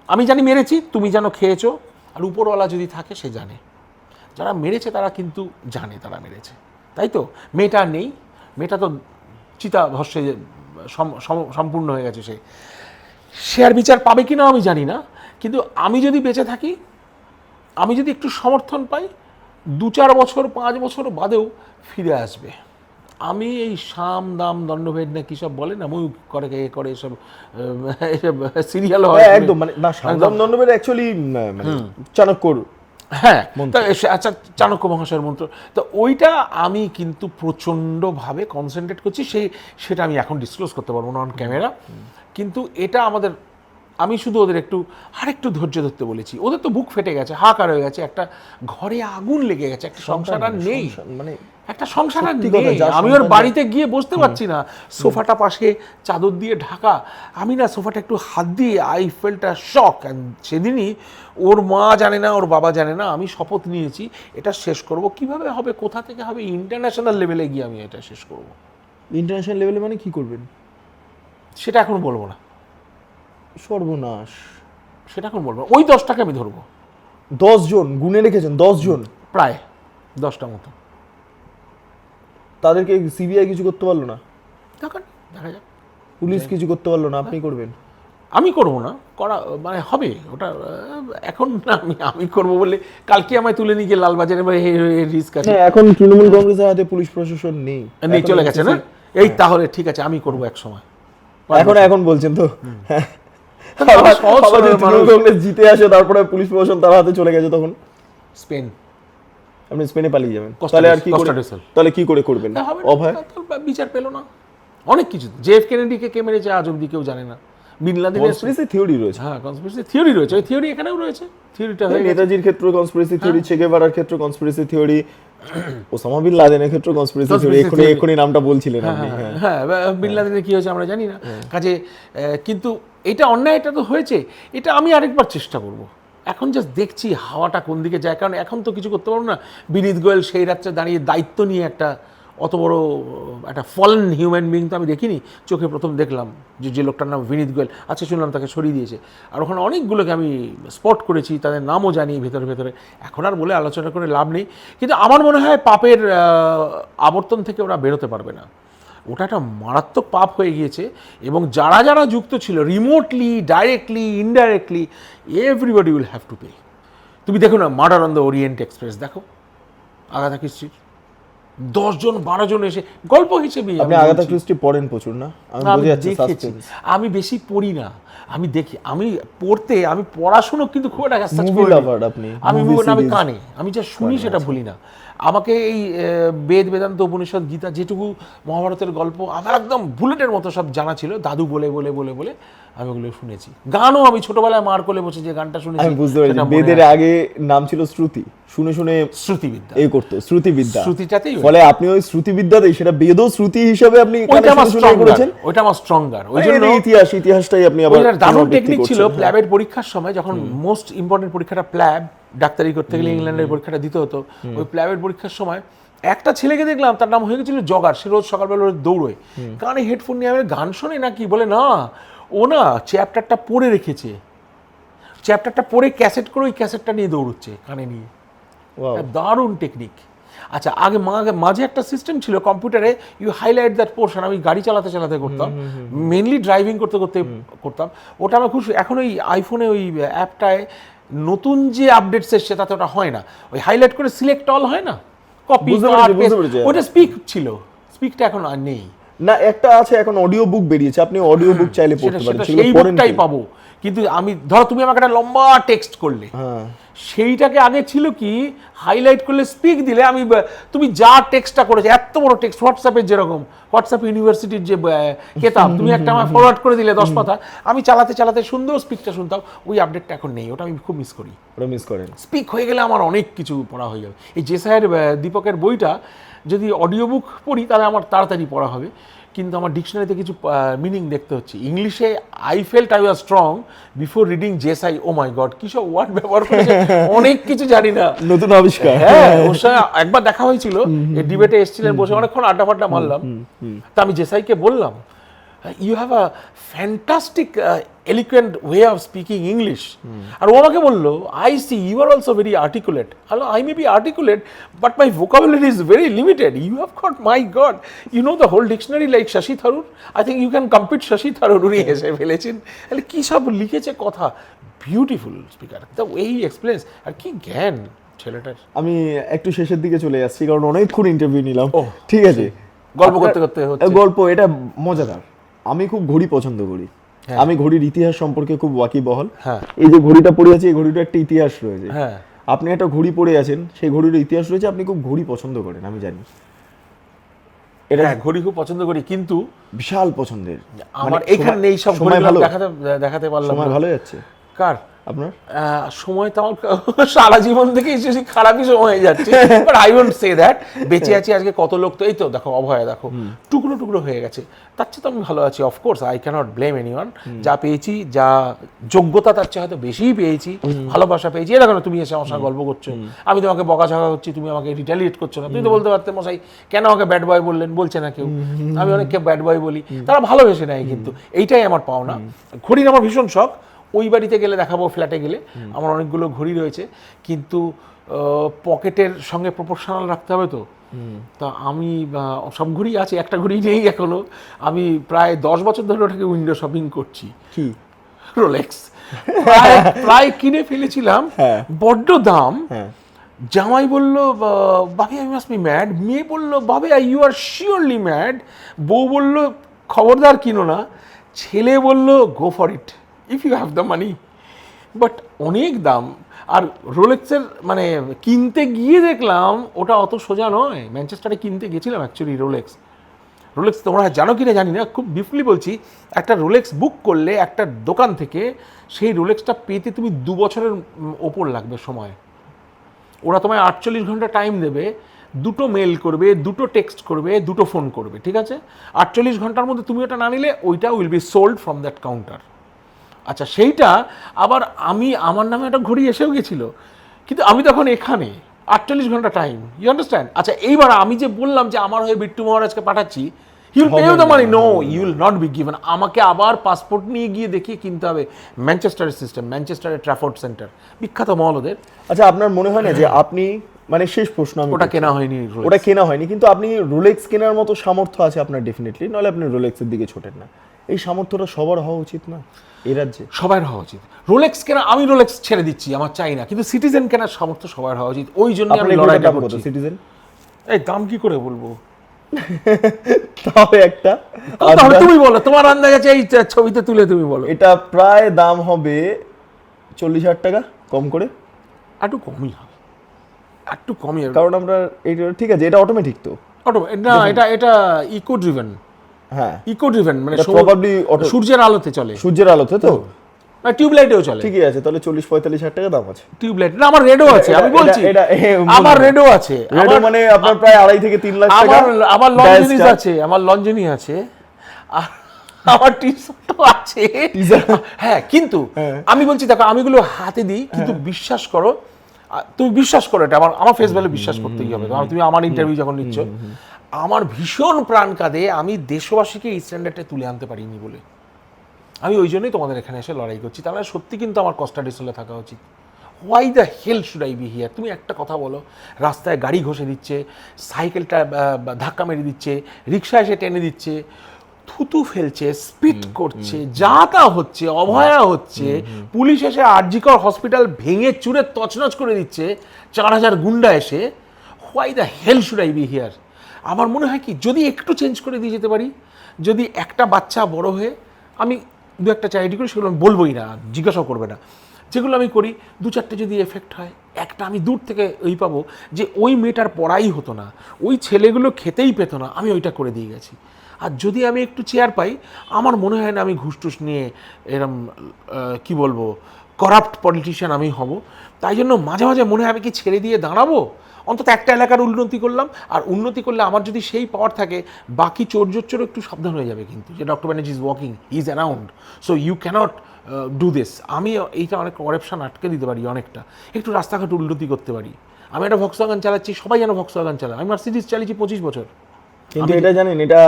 আমি জানি মেরেছি, তুমি জানো খেয়েছো, আর উপরওয়ালা যদি থাকে সে জানে, যারা মেরেছে তারা কিন্তু জানে তারা মেরেছে, তাই তো? মেয়েটা নেই, মেয়েটা তো চিতা ভস্যে সম্পূর্ণ হয়ে গেছে, সে আর বিচার পাবে কিনা আমি জানি না। কিন্তু আমি যদি বেঁচে থাকি, আমি যদি একটু সমর্থন পাই, 2-4 বছর 5 বছর বাদেও ফিরে আসবে। আমি এই সাম দাম দণ্ডভেদ না কী সব বলে না, মুখ করে কে করে এসব সিরিয়াল হয় একদম, মানে না, সাম দাম দণ্ডভেদ অ্যাকচুয়ালি মানে চাণক্যর, হ্যাঁ, আচ্ছা, চাণক্য মহাশয়ের মন্ত্র, তো ওইটা আমি কিন্তু প্রচণ্ডভাবে কনসেন্ট্রেট করছি। সেটা আমি এখন ডিসক্লোজ করতে পারবো না অন ক্যামেরা, কিন্তু এটা আমাদের, আমি শুধু ওদের আরেকটু ধৈর্য ধরতে বলেছি। ওদের তো বুক ফেটে গেছে, হাহাকার হয়ে গেছে, একটা ঘরে আগুন লেগে গেছে, একটা সংসার আর নেই, মানে একটা সংসার আর নেই। আমি ওর বাড়িতে গিয়ে বসতে পারছি না, সোফাটা পাশে চাদর দিয়ে ঢাকা, আমি না সোফাটা একটু হাত দিয়ে, আই ফেল্ট আ শক। সেদিনই ওর মা জানে না, ওর বাবা জানে না, আমি শপথ নিয়েছি এটা শেষ করব। কিভাবে হবে, কোথা থেকে হবে, ইন্টারন্যাশনাল লেভেলে গিয়ে আমি এটা শেষ করব। ইন্টারন্যাশনাল লেভেলে মানে কি করবেন সেটা এখন বলবো না, সর্বনাশ, সেটা এখন বলবো। ওই 10টাকে আমি ধরবো। 10 জন গুনে রেখেছেন, 10 জন, প্রায় 10টা মতো। তাদেরকে সিবিআই কিছু করতে পারলো না, দেখা যাক, পুলিশ কিছু করতে পারলো না, আপনি করবেন? আমি করবো না, করা মানে হবে ওটা এখন না, আমি করবো বলে কালকে আমায় তুলে নিয়ে গিয়ে লালবাজারে রিস্ক আছে। এখন তৃণমূল কংগ্রেসের হাতে পুলিশ প্রশাসন নেই, চলে গেছে না, এই তাহলে ঠিক আছে, আমি করবো এক সময়। এখন বলছেন তো আমরা সহজ আবার যদি সরল মানুষ। তৃণমূল কংগ্রেস জিতে আসে তারপরে পুলিশ প্রশাসন তার হাতে চলে গেছে তখন স্পেন আপনি স্পেনে পালিয়ে যাবেন, কস্টা তাহলে আর কি কস্টা করে ডেসেল। তাহলে কি করে করবেন তা হবে না, অভয়? তাহলে বিচার পেলো না। অনেক কিছু জেএফ কেনেডিকে কে মেরেছে আজ অব্দি কেউ জানে না। বিন লাদেনের কনস্পিরেসি থিওরি রয়েছে, হ্যাঁ কনস্পিরেসি থিওরি রয়েছে, ওই থিওরি এখানেও রয়েছে, থিওরিটা হয়ে গেছে। নেতাজির ক্ষেত্রে কনস্পিরেসি থিওরি, চে গেভারার ক্ষেত্রে কনস্পিরেসি থিওরি, ওসামা বিন লাদেনের ক্ষেত্রে কনস্পিরেসি থিওরি, এক্ষুনি নামটা বলছিলেন আপনি। হ্যাঁ বিন লাদেনের কি হয়েছে আমরা জানি না, কাজে কিন্তু এটা অন্যায়, এটা তো হয়েছে, এটা আমি আরেকবার চেষ্টা করব। এখন জাস্ট দেখছি হাওয়াটা কোন দিকে যায়, কারণ এখন তো কিছু করতে পারবো না। বিনীত গোয়েল সেই রাত্রে দাঁড়িয়ে দায়িত্ব নিয়ে একটা অত বড় একটা ফলেন হিউম্যান বিং তো আমি দেখিনি, চোখে প্রথম দেখলাম যে লোকটার নাম বিনীত গোয়েল, আচ্ছা শুনলাম তাকে সরিয়ে দিয়েছে। আর ওখানে অনেকগুলোকে আমি স্পট করেছি, তাদের নামও জানি ভেতরে ভেতরে, এখন আর বলে আলোচনা করে লাভ নেই। কিন্তু আমার মনে হয় পাপের আবর্তন থেকে ওরা বেরোতে পারবে না, ওটা একটা মারাত্মক পাপ হয়ে গিয়েছে। এবং যারা যারা যুক্ত ছিল remotely, directly, indirectly, everybody will have to pay. তুমি দেখো না murder on the Orient express, দেখো আগাথা ক্রিস্টির 10 জন 12 জন এসে গল্প হিসেবে আপনি আগাথা ক্রিস্টি পড়েন প্রচুর না? আমি বুঝে যাচ্ছি দেখেছি, সাসপেন্স। আমি বেশি পড়ি না, আমি দেখি, আমি পড়তে, আমি পড়াশুনো কিন্তু খুব একটা কাজ মুভি লাভার আপনি, আমি মুভি আমি সিরিজ। কানে, আমি যা শুনি সেটা ভুলি না। আমাকে এই বেদ বেদান্ত উপনিষদ গীতা যেটুকু মহাভারতের গল্প আমার একদম বুলেটের মতো সব জানা ছিল, দাদু বলে বলে বলে বলে আমি ওগুলো শুনেছি। গানও আমি ছোটবেলায় মার কোলে বসে যে গানটা শুনেছি আমি বুঝতে পারছি, সেটা মনে বেদের আছে। আগে নাম ছিল শ্রুতি, শুনে শুনে শ্রুতিবিদ্যা, এই করতো শ্রুতিবিদ্যা, শ্রুতিটাতেই ফলে আপনি ওই শ্রুতিবিদ্যাতেই সেটা বেদ ও শ্রুতি হিসেবে আপনি ওইটা আমার শুনে স্ট্রঙ্গার, করেছেন। ওইটা আমার স্ট্রঙ্গার, ওই এই জন্য ইতিহাসটাই আপনি আবার ওইটার দারুণ পুনরাবৃত্তি টেকনিক ছিল। করছেন। প্ল্যাবের পরীক্ষার সময় যখন মোস্ট ইম্পর্টেন্ট পরীক্ষাটা প্ল্যাব, ডাক্তারি করতে গেলে ইংল্যান্ডের পরীক্ষাটা দিতে হতো, ওই প্ল্যাবের পরীক্ষার সময় একটা ছেলেকে দেখলাম, তার নাম হয়ে গেছিল জগার, সে রোজ সকালবেলা দৌড়োয়, কানে হেডফোন নিয়ে, আমি গান শোনে নাকি, বলে না ও না চ্যাপ্টারটা পড়ে রেখেছে, চ্যাপ্টারটা পড়ে ক্যাসেট করে ওই ক্যাসেটটা নিয়ে দৌড়চ্ছে কানে নিয়ে। Wow. দারুণ টেকনিক। আচ্ছা আগে মাঝে একটা সিস্টেম ছিল কম্পিউটারে, ইউ হাইলাইট দ্যাট পোর্শন, আমি গাড়ি চালাতে চালাতে করতাম, মেনলি ড্রাইভিং করতে করতে করতাম ওটা। আমার খুব, এখন ওই আইফোনে ওই অ্যাপটায় নতুন যে আপডেটস এসছে তাতে ওটা হয় না, ওই হাইলাইট করে সিলেক্ট অল হয় না, কপি, বুঝতে পেরেছি। ওটা স্পিক ছিল, স্পিকটা এখন আর নেই। না একটা আছে এখন অডিও বুক বেরিয়েছে, আপনি অডিও বুক চাইলে পড়তে পারেন, সেগুলো সেই পড়েন বুকটাই কি? পাবো। কিন্তু আমি ধরো তুমি আমাকে একটা লম্বা টেক্সট করলে, হ্যাঁ, সেইটাকে আগে ছিল কি হাইলাইট করলে স্পিক দিলে আমি তুমি যা টেক্সটটা করেছো, এত বড় টেক্সট, হোয়াটসঅ্যাপের যেরকম হোয়াটসঅ্যাপ ইউনিভার্সিটির যে কেতাব, তুমি একটা আমার ফরওয়ার্ড করে দিলে 10 পাতা, আমি চালাতে চালাতে সুন্দর স্পিকটা শুনতাম। ওই আপডেটটা এখন নেই, ওটা আমি খুব মিস করি। ওটা মিস করেন। স্পিক হয়ে গেলে আমার অনেক কিছু পড়া হয়ে যাবে। এই জেসাইয়ের দীপকের বইটা যদি অডিও বুক পড়ি তাহলে আমার তাড়াতাড়ি পড়া হবে, কিন্তু আমার ডিকশনারিতে কিছু মিনিং দেখতে হচ্ছে। ইংলিশে I felt I was strong before reading জেসাই, ও মাই গড কি সব ওয়ার্ড ব্যবহার করেছে, অনেক কিছু জানি না। নতুন আবিষ্কার। হ্যাঁ ওর সঙ্গে একবার দেখা হয়েছিল, এই ডিবেটে এসেছিলেন, বসে অনেকক্ষণ আড্ডা ফাড্ডা মারলাম। তা আমি জেসাইকে বললাম, you have a fantastic eloquent way of speaking English. আর ও আমাকে বললো, I see you are also very articulate. I may be articulate, but my vocabulary is very limited. You have got, my God, you know the whole dictionary like Shashi Tharoor. I think you can compete Shashi Tharoor. উনি এসে ফেলেছেন, তাহলে কি সব লিখেছে কথা, beautiful speaker, the way he explains, আর কি জ্ঞান ছেলেটার। আমি একটু শেষের দিকে চলে যাচ্ছি কারণ অনেকক্ষণ ইন্টারভিউ নিলাম। ও, ঠিক আছে, গল্প করতে করতে হচ্ছে। গল্প এটা মজাদার। আমি খুব ঘড়ি পছন্দ করি, আমি ঘড়ির ইতিহাস সম্পর্কে খুব ওয়াকিবহল। হ্যাঁ, এই যে ঘড়িটা পড়ে আছে, এই ঘড়িটার একটা ইতিহাস রয়েছে। হ্যাঁ, আপনি একটা ঘড়ি পড়ে আছেন, সেই ঘড়ির ইতিহাস রয়েছে, আপনি খুব ঘড়ি পছন্দ করেন আমি জানি। এটা ঘড়ি খুব পছন্দ করি, কিন্তু বিশাল পছন্দের। আমার এখানে নেই সব ঘড়ি ভালো দেখাতে পারলাম সময় না। ভালো যাচ্ছে কার? আপনার? সময় তো আমার সারা জীবন থেকে এসেছি খারাপই সময় হয়ে যাচ্ছে, but I won't say that. বেঁচে আছি আজকে, কত লোক তো এই তো দেখো অভয়া দেখো টুকরো টুকরো হয়ে গেছে, তার চেয়ে তো আমি ভালো আছি। Of course I can't blame anyone, যা পেয়েছি, যা যোগ্যতা তার চেয়ে হয়তো বেশিই পেয়েছি, ভালোবাসা পেয়েছি। এ দেখো না, তুমি এসে আমার সঙ্গে গল্প করছো, আমি তোমাকে বকাঝকা করছি, তুমি আমাকে রিটালিয়েট করছো না। তুমি তো বলতে পারতে মশাই কেন আমাকে ব্যাড বয় বললেন, বলছে না কেউ, আমি অনেককে ব্যাড বয় বলি, তারা ভালোবেসে নেয়। কিন্তু এইটাই আমার পাওনা। ঘড়ির আমার ভীষণ শখ, ওই বাড়িতে গেলে দেখাবো, ফ্ল্যাটে গেলে আমার অনেকগুলো ঘড়ি রয়েছে, কিন্তু পকেটের সঙ্গে প্রপোর্শনাল রাখতে হবে তো। তা আমি সব ঘড়ি আছে, একটা ঘড়ি নেই এখনো। আমি প্রায় 10 বছর ধরে ওটাকে উইন্ডো শপিং করছি। কি? রোলেক্স প্রায় কিনে ফেলেছিলাম, বড্ড দাম। জামাই বলল, বাবি আই মাস্ট বি ম্যাড। মেয়ে বলল, বাবি ইউ আর শিওরলি ম্যাড। বউ বলল, খবরদার কিনো না। ছেলে বলল go for it if you have the money, but অনেক দাম। আর রোলেক্সের মানে কিনতে গিয়ে দেখলাম ওটা অত সোজা নয়। ম্যানচেস্টারে কিনতে গেছিলাম অ্যাকচুয়ালি রোলেক্স তোমরা জানো কি না জানি না, খুব ব্রিফলি বলছি, একটা রোলেক্স বুক করলে একটা দোকান থেকে সেই রোলেক্সটা পেতে তুমি 2 বছরের ওপর লাগবে সময়। ওরা তোমায় 48 ঘন্টা টাইম দেবে, 2টো মেল করবে, 2টো টেক্সট করবে, 2টো ফোন করবে, ঠিক আছে? 48 ঘন্টার মধ্যে তুমি ওটা না নিলে ওইটা will be sold from that counter. আচ্ছা, সেইটা আবার আমার নামে একটা ঘড়ি এসেও গেছিলো, কিন্তু আমি তখন এখানে 48 ঘন্টা টাইম, ইউ আন্ডারস্ট্যান্ড? আচ্ছা, এইবার আমি যে বললাম যে আমার হয়ে বিট্টু মহারাজকে পাঠাচ্ছি, he will pay you the money, no you will not be given. আমাকে আবার পাসপোর্ট নিয়ে গিয়ে দেখিয়ে কিনতে হবে। ম্যানচেস্টারের সিস্টেম, ম্যানচেস্টারের ট্র্যাফোর্ড সেন্টার, বিখ্যাত মল ওদের। আচ্ছা, আপনার মনে হয় না যে আপনি, মানে শেষ প্রশ্ন, আমি ওটা কেনা হয়নি, ওটা কেনা হয়নি, কিন্তু আপনি রোলেক্স কেনার মতো সামর্থ্য আছে আপনার ডেফিনেটলি, নাহলে আপনি রোলেক্সের দিকে ছোটেন না। এই সামর্থ্যটা সবার হওয়া উচিত না এই রাজ্যে? সবার হওয়া উচিত। রোলেক্স কেনা, আমি রোলেক্স ছেড়ে দিচ্ছি, আমার চাই না, কিন্তু সিটিজেন কেনার সামর্থ্য সবার হওয়া উচিত। ওই জন্য আমি লড়াইটা করছি। সিটিজেন এই দাম কি করে বলবো? তাও একটা তুমি বলো, তোমার আন্দাজ আছে, এই ছবিতে তুলে তুমি বলো। এটা প্রায় দাম হবে 40,000 টাকা, কম করে। একটু কমই হবে, একটু কমই হবে, কারণ আমরা এটা ঠিক আছে, এটা অটোমেটিক তো। না, এটা ইকো ড্রিভেন। হ্যাঁ, ইকো ড্রিভেন মানে প্রবাবলি সূর্যের আলোতে চলে, সূর্যের আলোতে তো, টিউবলাইটেও চলে। ঠিকই আছে, তাহলে 40-45,000 টাকা দাম আছে টিউবলাইট না, আমার রেডও আছে, আমি বলছি আমার রেডও আছে। রেডও মানে আপনার প্রায় 2.5 থেকে 3 লাখ টাকা। আমার লঞ্জিনিস আছে, আমার লঞ্জিনি আছে, আমার টি-শার্টও আছে। হ্যাঁ, কিন্তু আমি বলছি দেখো, আমি গুলো হাতে দিই, কিন্তু বিশ্বাস করো, তুমি বিশ্বাস করো, এটা আমার ফেস ভ্যালু বিশ্বাস করতেই হবে, কারণ তুমি আমার ইন্টারভিউ যখন নিচ্ছ, আমার ভীষণ প্রাণ কাঁদে আমি দেশবাসীকে এই স্ট্যান্ডার্ডে তুলে আনতে পারিনি বলে। আমি ওই জন্যই তোমাদের এখানে এসে লড়াই করছি। তাহলে সত্যি কিন্তু আমার কস্টাডিসলে থাকা উচিত। Why the hell should I be here? তুমি একটা কথা বলো, রাস্তায় গাড়ি ঘষে দিচ্ছে, সাইকেলটা ধাক্কা মেরে দিচ্ছে, রিক্সা এসে টেনে দিচ্ছে, থুতু ফেলছে, স্পিড করছে, যা তা হচ্ছে, অভয়া হচ্ছে, পুলিশ এসে আরজিকর হসপিটাল ভেঙে চুরে তছনছ করে দিচ্ছে, 4,000 গুন্ডা এসে। Why the hell should I be here? আমার মনে হয় কি, যদি একটু চেঞ্জ করে দিয়ে যেতে পারি, যদি একটা বাচ্চা বড় হয়ে, আমি 2-1টা চ্যারিটি করি, সেগুলো আমি বলবোই না, জিজ্ঞাসাও করবে না, যেগুলো আমি করি 2-4টে যদি এফেক্ট হয়, একটা আমি দূর থেকে পাবো যে ওই মেয়েটার পড়াই হতো না, ওই ছেলেগুলো খেতেই পেত না, আমি ওইটা করে দিয়ে গেছি। আর যদি আমি একটু চেয়ার পাই, আমার মনে হয় না আমি ঘুষ টুস নিয়ে এরম কি বলবো করাপ্ট পলিটিশিয়ান আমি হব। তাই জন্য মাঝে মাঝে মনে হয় আমি কি ছেড়ে দিয়ে দাঁড়াবো, অন্তত একটা এলাকার উন্নতি করলাম। আর উন্নতি করলে আমার যদি সেই পাওয়ার থাকে, বাকি চোর একটু সাবধান হয়ে যাবে, কিন্তু যে doctor Banerjee is walking, he is around, so you can't do this. আমি এইটা অনেক করাপশন আটকে দিতে পারি, অনেকটা একটু রাস্তাঘাট উন্নতি করতে পারি। আমি একটা ভক্সওয়াগন চালাচ্ছি, সবাই যেন ভক্সওয়াগন চালায়, আমি মার্সিডিজ চালিয়েছি 25 বছর। কিন্তু এটা জানেন, এটা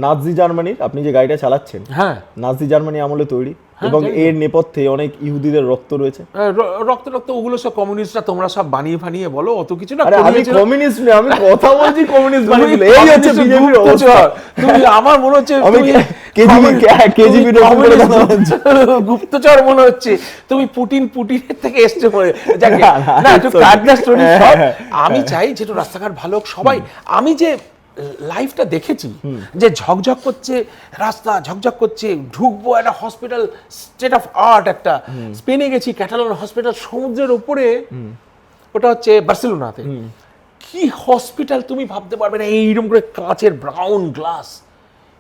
নাজি জার্মানির, আপনি যে গাড়িটা চালাচ্ছেন, হ্যাঁ, নাজি জার্মানি আমলে তৈরি, এবং এর নেপথ্যে অনেক ইহুদিদের রক্ত রয়েছে। রক্ত ওগুলো সব কমিউনিস্টরা, তোমরা সব বানিয়ে বলো, অত কিছু না। আমি কমিউনিস্ট নই, আমি কথা বলছি কমিউনিস্ট বানিয়ে দিলে এই হচ্ছে বিজেপির অবস্থা। তুমি আমার মনে হচ্ছে কেজিবি গুপ্তচর মনে হচ্ছে, তুমি পুটিনের থেকে এসছে পড়ে। না, একটু কাটনা স্টোরি সব। আমি চাই যেটা রাস্তাঘাট ভালো হোক, সবাই। আমি যে লাইফটা দেখেছি, যে ঝকঝক করছে রাস্তা, ঝকঝক করছে, ঢুকবো একটা হসপিটাল, স্টেট অফ আর্ট একটা, স্পেনে গেছি ক্যাটালন হসপিটাল, সমুদ্রের উপরে, ওটা হচ্ছে বার্সেলোনাতে। কি হসপিটাল তুমি ভাবতে পারবে না, এইরকম করে কাঁচের brown glass.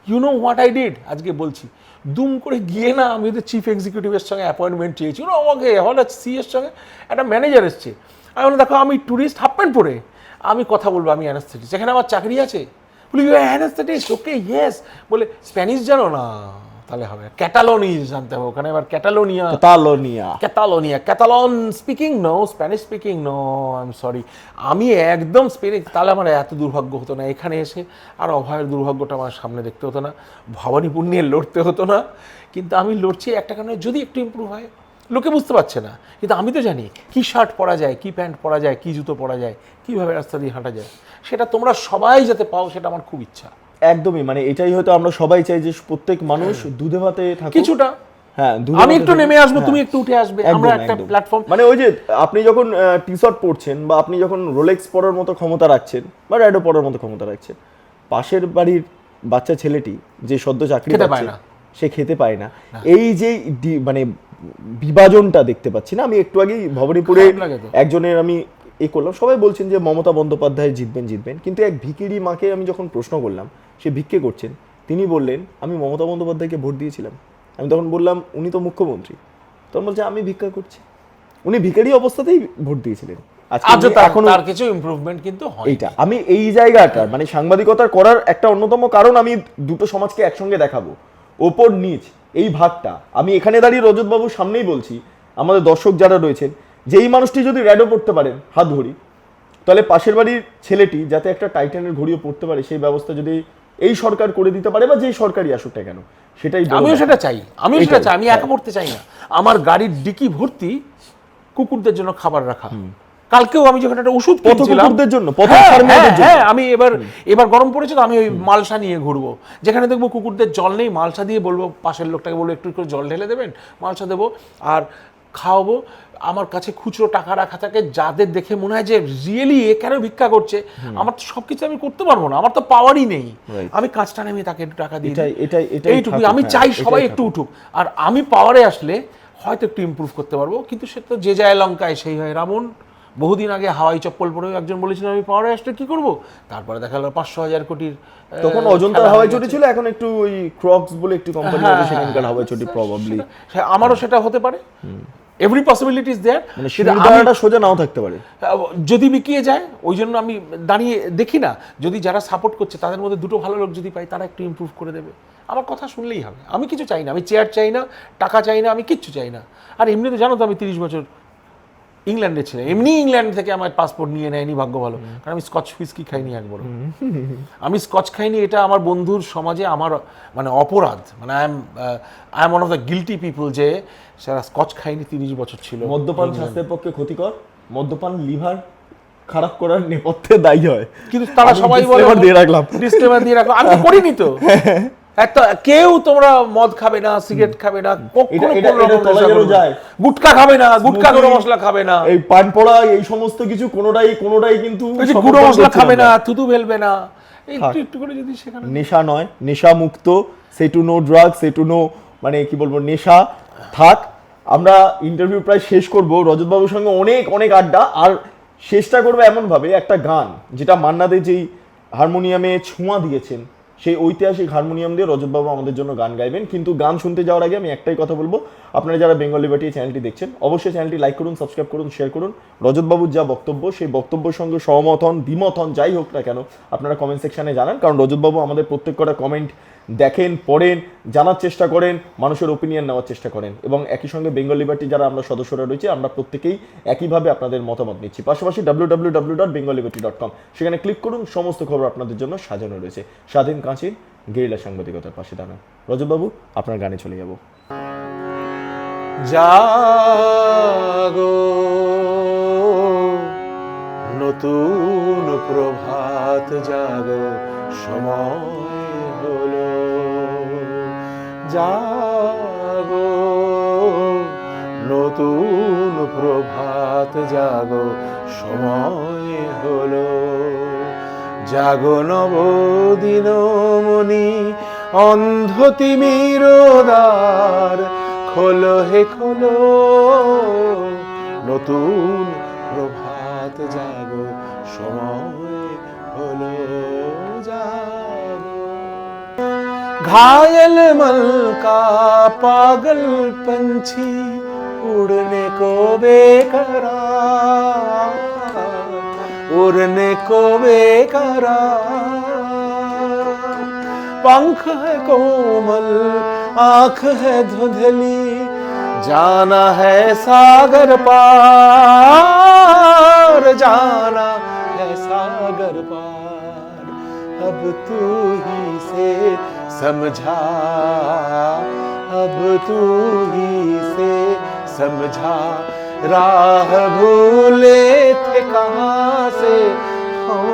You know what I did, আজকে বলছি, দুম করে গিয়ে না, আমি ওদের চিফ এক্সিকিউটিভের সঙ্গে অ্যাপয়েন্টমেন্ট চেয়েছি, আমাকে হঠাৎ সিএর সঙ্গে একটা ম্যানেজার এসছে। আমি বললাম, দেখো আমি ট্যুরিস্ট, হাফ প্যান্ট পরে আমি কথা বলবো, আমি অ্যানাস্থেটিস্ট, এখানে আমার চাকরি আছে। বলি ইউ অ্যানাস্থেটিস্ট, ওকে ইয়েস। বলে স্প্যানিশ জানো না? তাহলে হবে ক্যাটালোনি জানতে হবে, ওখানে আবার Catalan speaking no, Spanish speaking no, I am sorry, আমি একদম স্পেনিশ। তাহলে আমার এত দুর্ভাগ্য হতো না এখানে এসে, আর অভয়ের দুর্ভাগ্যটা আমার সামনে দেখতে হতো না, ভবানীপুর নিয়ে লড়তে হতো না। কিন্তু আমি লড়ছি একটা কারণে, যদি একটু ইম্প্রুভ হয়। লোকে বুঝতে পারছে না, কিন্তু আমি তো জানি কি শার্ট পরা যায়, কি প্যান্ট পরা যায়, কি জুতো পরা যায়, কিভাবে রাস্তা দিয়ে হাঁটা যায়, সেটা তোমরা সবাই যাতে পাও, সেটা আমার খুব ইচ্ছা। একদমই, মানে এটাই হয়তো আমরা সবাই চাই, যে প্রত্যেক মানুষ দুধে ভাতে থাকুক কিছুটা। হ্যাঁ, আমি একটু নেমে আসবো, তুমি একটু উঠে আসবে, আমরা একটা প্ল্যাটফর্ম। মানে ওই যে আপনি যখন টি-শার্ট পরছেন, বা আপনি যখন রোলেক্স পরার মতো ক্ষমতা রাখছেন, বা রাইডো পরার মতো ক্ষমতা রাখছেন, পাশের বাড়ির বাচ্চা ছেলেটি যে সদ্য চাকরি খেতে পায় পাচ্ছে, না, সে খেতে পায় না। এই যে মানে বিভাজনটা দেখতে পাচ্ছি না। আমি একটু আগেই ভবানীপুরে একজনের আমি করলাম, সবাই বলছেন যে মমতা বন্দ্যোপাধ্যায় জিতবেন, কিন্তু এক ভিখিরি মাকে আমি যখন প্রশ্ন করলাম সে ভিক্ষে করছেন, তিনি বললেন আমি মমতা বন্দ্যোপাধ্যায়কে ভোট দিয়েছিলাম। আমি তখন বললাম উনি তো মুখ্যমন্ত্রী, তখন বলছে আমি ভিক্ষা করছি। উনি ভিখারি অবস্থাতেই ভোট দিয়েছিলেন। তার কিছু ইমপ্রুভমেন্ট কিন্তু হয়। এইটা আমি এই জায়গাটা মানে সাংবাদিকতার করার একটা অন্যতম কারণ, আমি দুটো সমাজকে একসঙ্গে দেখাবো, ওপর নিচ এই ভাগটা আমি এখানে দাঁড়িয়ে রজতবাবুর সামনেই বলছি। আমাদের দর্শক যারা রয়েছেন, যে এই মানুষটি যদি র্যাডো পড়তে পারেন হাত ঘড়ি, তাহলে পাশের বাড়ির ছেলেটি যাতে একটা টাইটানের ঘড়িও পড়তে পারে, সেই ব্যবস্থা যদি এই সরকার করে দিতে পারে বা যেই সরকারই আসুক না কেন, সেটাই আমিও সেটা চাই। আমি একা পড়তে চাই না। আমার গাড়ির ডিকি ভর্তি কুকুরদের জন্য খাবার রাখা। কালকেও আমি যখন একটা ওষুধ কিনছিলাম কুকুরদের জন্য, আমি এবার গরম পড়েছে তো আমি ওই মালসা নিয়ে ঘুরবো, যেখানে দেখবো কুকুরদের জল নেই, মালসা দিয়ে বলবো, পাশের লোকটাকে বলবো একটু করে জল ঢেলে দেবেন, মালসা দেবো আর খাওয়াবো। আমার কাছে খুচরো টাকা রাখা থাকে, যাদের দেখে মনে হয় যে রিয়েলি এ কেন ভিক্ষা করছে। আমার তো সবকিছু আমি করতে পারবো না, আমার তো পাওয়ারই নেই। আমি কাজটা নেমে তাকে একটু টাকা দিই, এইটুকুই আমি চাই। সবাই একটু উঠুক, আর আমি পাওয়ারে আসলে হয়তো একটু ইমপ্রুভ করতে পারবো। কিন্তু সে তো যে যায় লঙ্কায় সেই হয় রাবণ। বহুদিন আগে হাওয়াই চপ্পল পরেও একজন বলেছিল আমি পাওয়ারে আসলে কি করব, তারপরে দেখা গেল 500,000 কোটির তখন অজন্তার হাওয়াই চটি ছিল, এখন একটু ওই ক্রক্স বলে একটি কোম্পানি আছে, সেখানকার হাওয়াই চটি প্রবাবলি। আমারও সেটা হতে পারে, এভরি পসিবিলিটি ইজ দেয়ার। মানে সেটা সোজা নাও থাকতে পারে যদি বিকিয়ে যায়। ওই জন্য আমি দাঁড়িয়ে দেখি না, যদি যারা সাপোর্ট করছে তাদের মধ্যে দুটো ভালো লোক যদি পাই, তারা একটু ইমপ্রুভ করে দেবে। আমার কথা শুনলেই হবে। আমি কিছু চাই না, আমি চেয়ার চাই না, টাকা চাই না, আমি কিচ্ছু চাই না। আর এমনিতে জানো তো আমি 30 বছর ইংল্যান্ডে ছিলাম, এমনি ইংল্যান্ড থেকে আমার পাসপোর্ট নিয়ে নেয়নি, ভাগ্য ভালো, কারণ আমি স্কচ হুইস্কি খাইনি একবার। আমি স্কচ খাইনি, এটা আমার বন্ধুর সমাজে আমার মানে অপরাধ। মানে I am one of the guilty people যে সেরা স্কচ খাইনি 30 বছর ছিল। মদ্যপান স্বাস্থ্যের পক্ষে ক্ষতিকর, মদ্যপান লিভার খারাপ করার নেপথ্যে দায়ী হয়, কিন্তু তারা সবাই বলে ডিসক্লেমার দিয়ে রাখলাম। আমি তো করিনি তো। একটা কেউ তোমরা মদ খাবে না, সিগারেট খাবে না, গুটকা খাবে না, গুটকা গুঁড়ো মশলা খাবে না, এই পান পড়া এই সমস্ত কিছু কোনোটাই কিন্তু গুঁড়ো মশলা খাবে না, থুতু ফেলবে না, একটু করে যদি সেখানে নেশা নয়, নেশা মুক্ত, say to no drug, say to no মানে কি বলবো নেশা থাক। আমরা ইন্টারভিউ প্রায় শেষ করব, রজতবাবুর সঙ্গে অনেক আড্ডা, আর শেষটা করবো এমন ভাবে একটা গান যেটা মান্না দে যেই হারমোনিয়ামে ছোঁয়া দিয়েছেন, সেই ঐতিহাসিক হারমোনিয়াম দিয়ে রজতবাবু আমাদের জন্য গান গাইবেন। কিন্তু গান শুনতে যাওয়ার আগে আমি একটাই কথা বলবো, আপনারা যারা বেঙ্গল লিবার্টি চ্যানেলটি দেখছেন অবশ্যই চ্যানেলটি লাইক করুন, সাবস্ক্রাইব করুন, শেয়ার করুন। রজতবাবুর যা বক্তব্য, সেই বক্তব্যের সঙ্গে সহমত হন, দ্বিমত হন, যাই হোক না কেন আপনারা কমেন্ট সেকশনে জানান, কারণ রজতবাবু আমাদের প্রত্যেক কটা কমেন্ট দেখেন, পড়েন, জানার চেষ্টা করেন, মানুষের ওপিনিয়ন নেওয়ার চেষ্টা করেন, এবং একই সঙ্গে বেঙ্গল লিবার্টি যারা আমরা সদস্যরা রয়েছে আমরা প্রত্যেকেই একইভাবে আপনাদের মতামত নিচ্ছি। পাশাপাশি www.bengalliberty.com সেখানে ক্লিক করুন, সমস্ত খবর আপনাদের জন্য সাজানো রয়েছে। স্বাধীন কাঁচির গেরিলা সাংবাদিকতার পাশে দাঁড়ান। রজতবাবু, আপনার গানে চলে যাব। জাগো নতুন প্রভাত জাগো, সময় হলো, জাগো নতুন প্রভাত জাগো, সময় হলো, জাগো নবদিনমণি অন্ধ তিমির দ্বার, খোলো হে খোলো, নতুন প্রভাত জাগো, সময় হলো, জাগো। घायल मन का पागल पंछी उड़ने को बेकरार, उड़ने को बेकरार, पंख है कोमल आंख है धुंधली, जाना है सागर पार, जाना है सागर पार, अब तू ही से समझा, अब तू ही से समझा, राह भूले थे कहाँ से हम,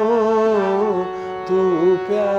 तू प्यार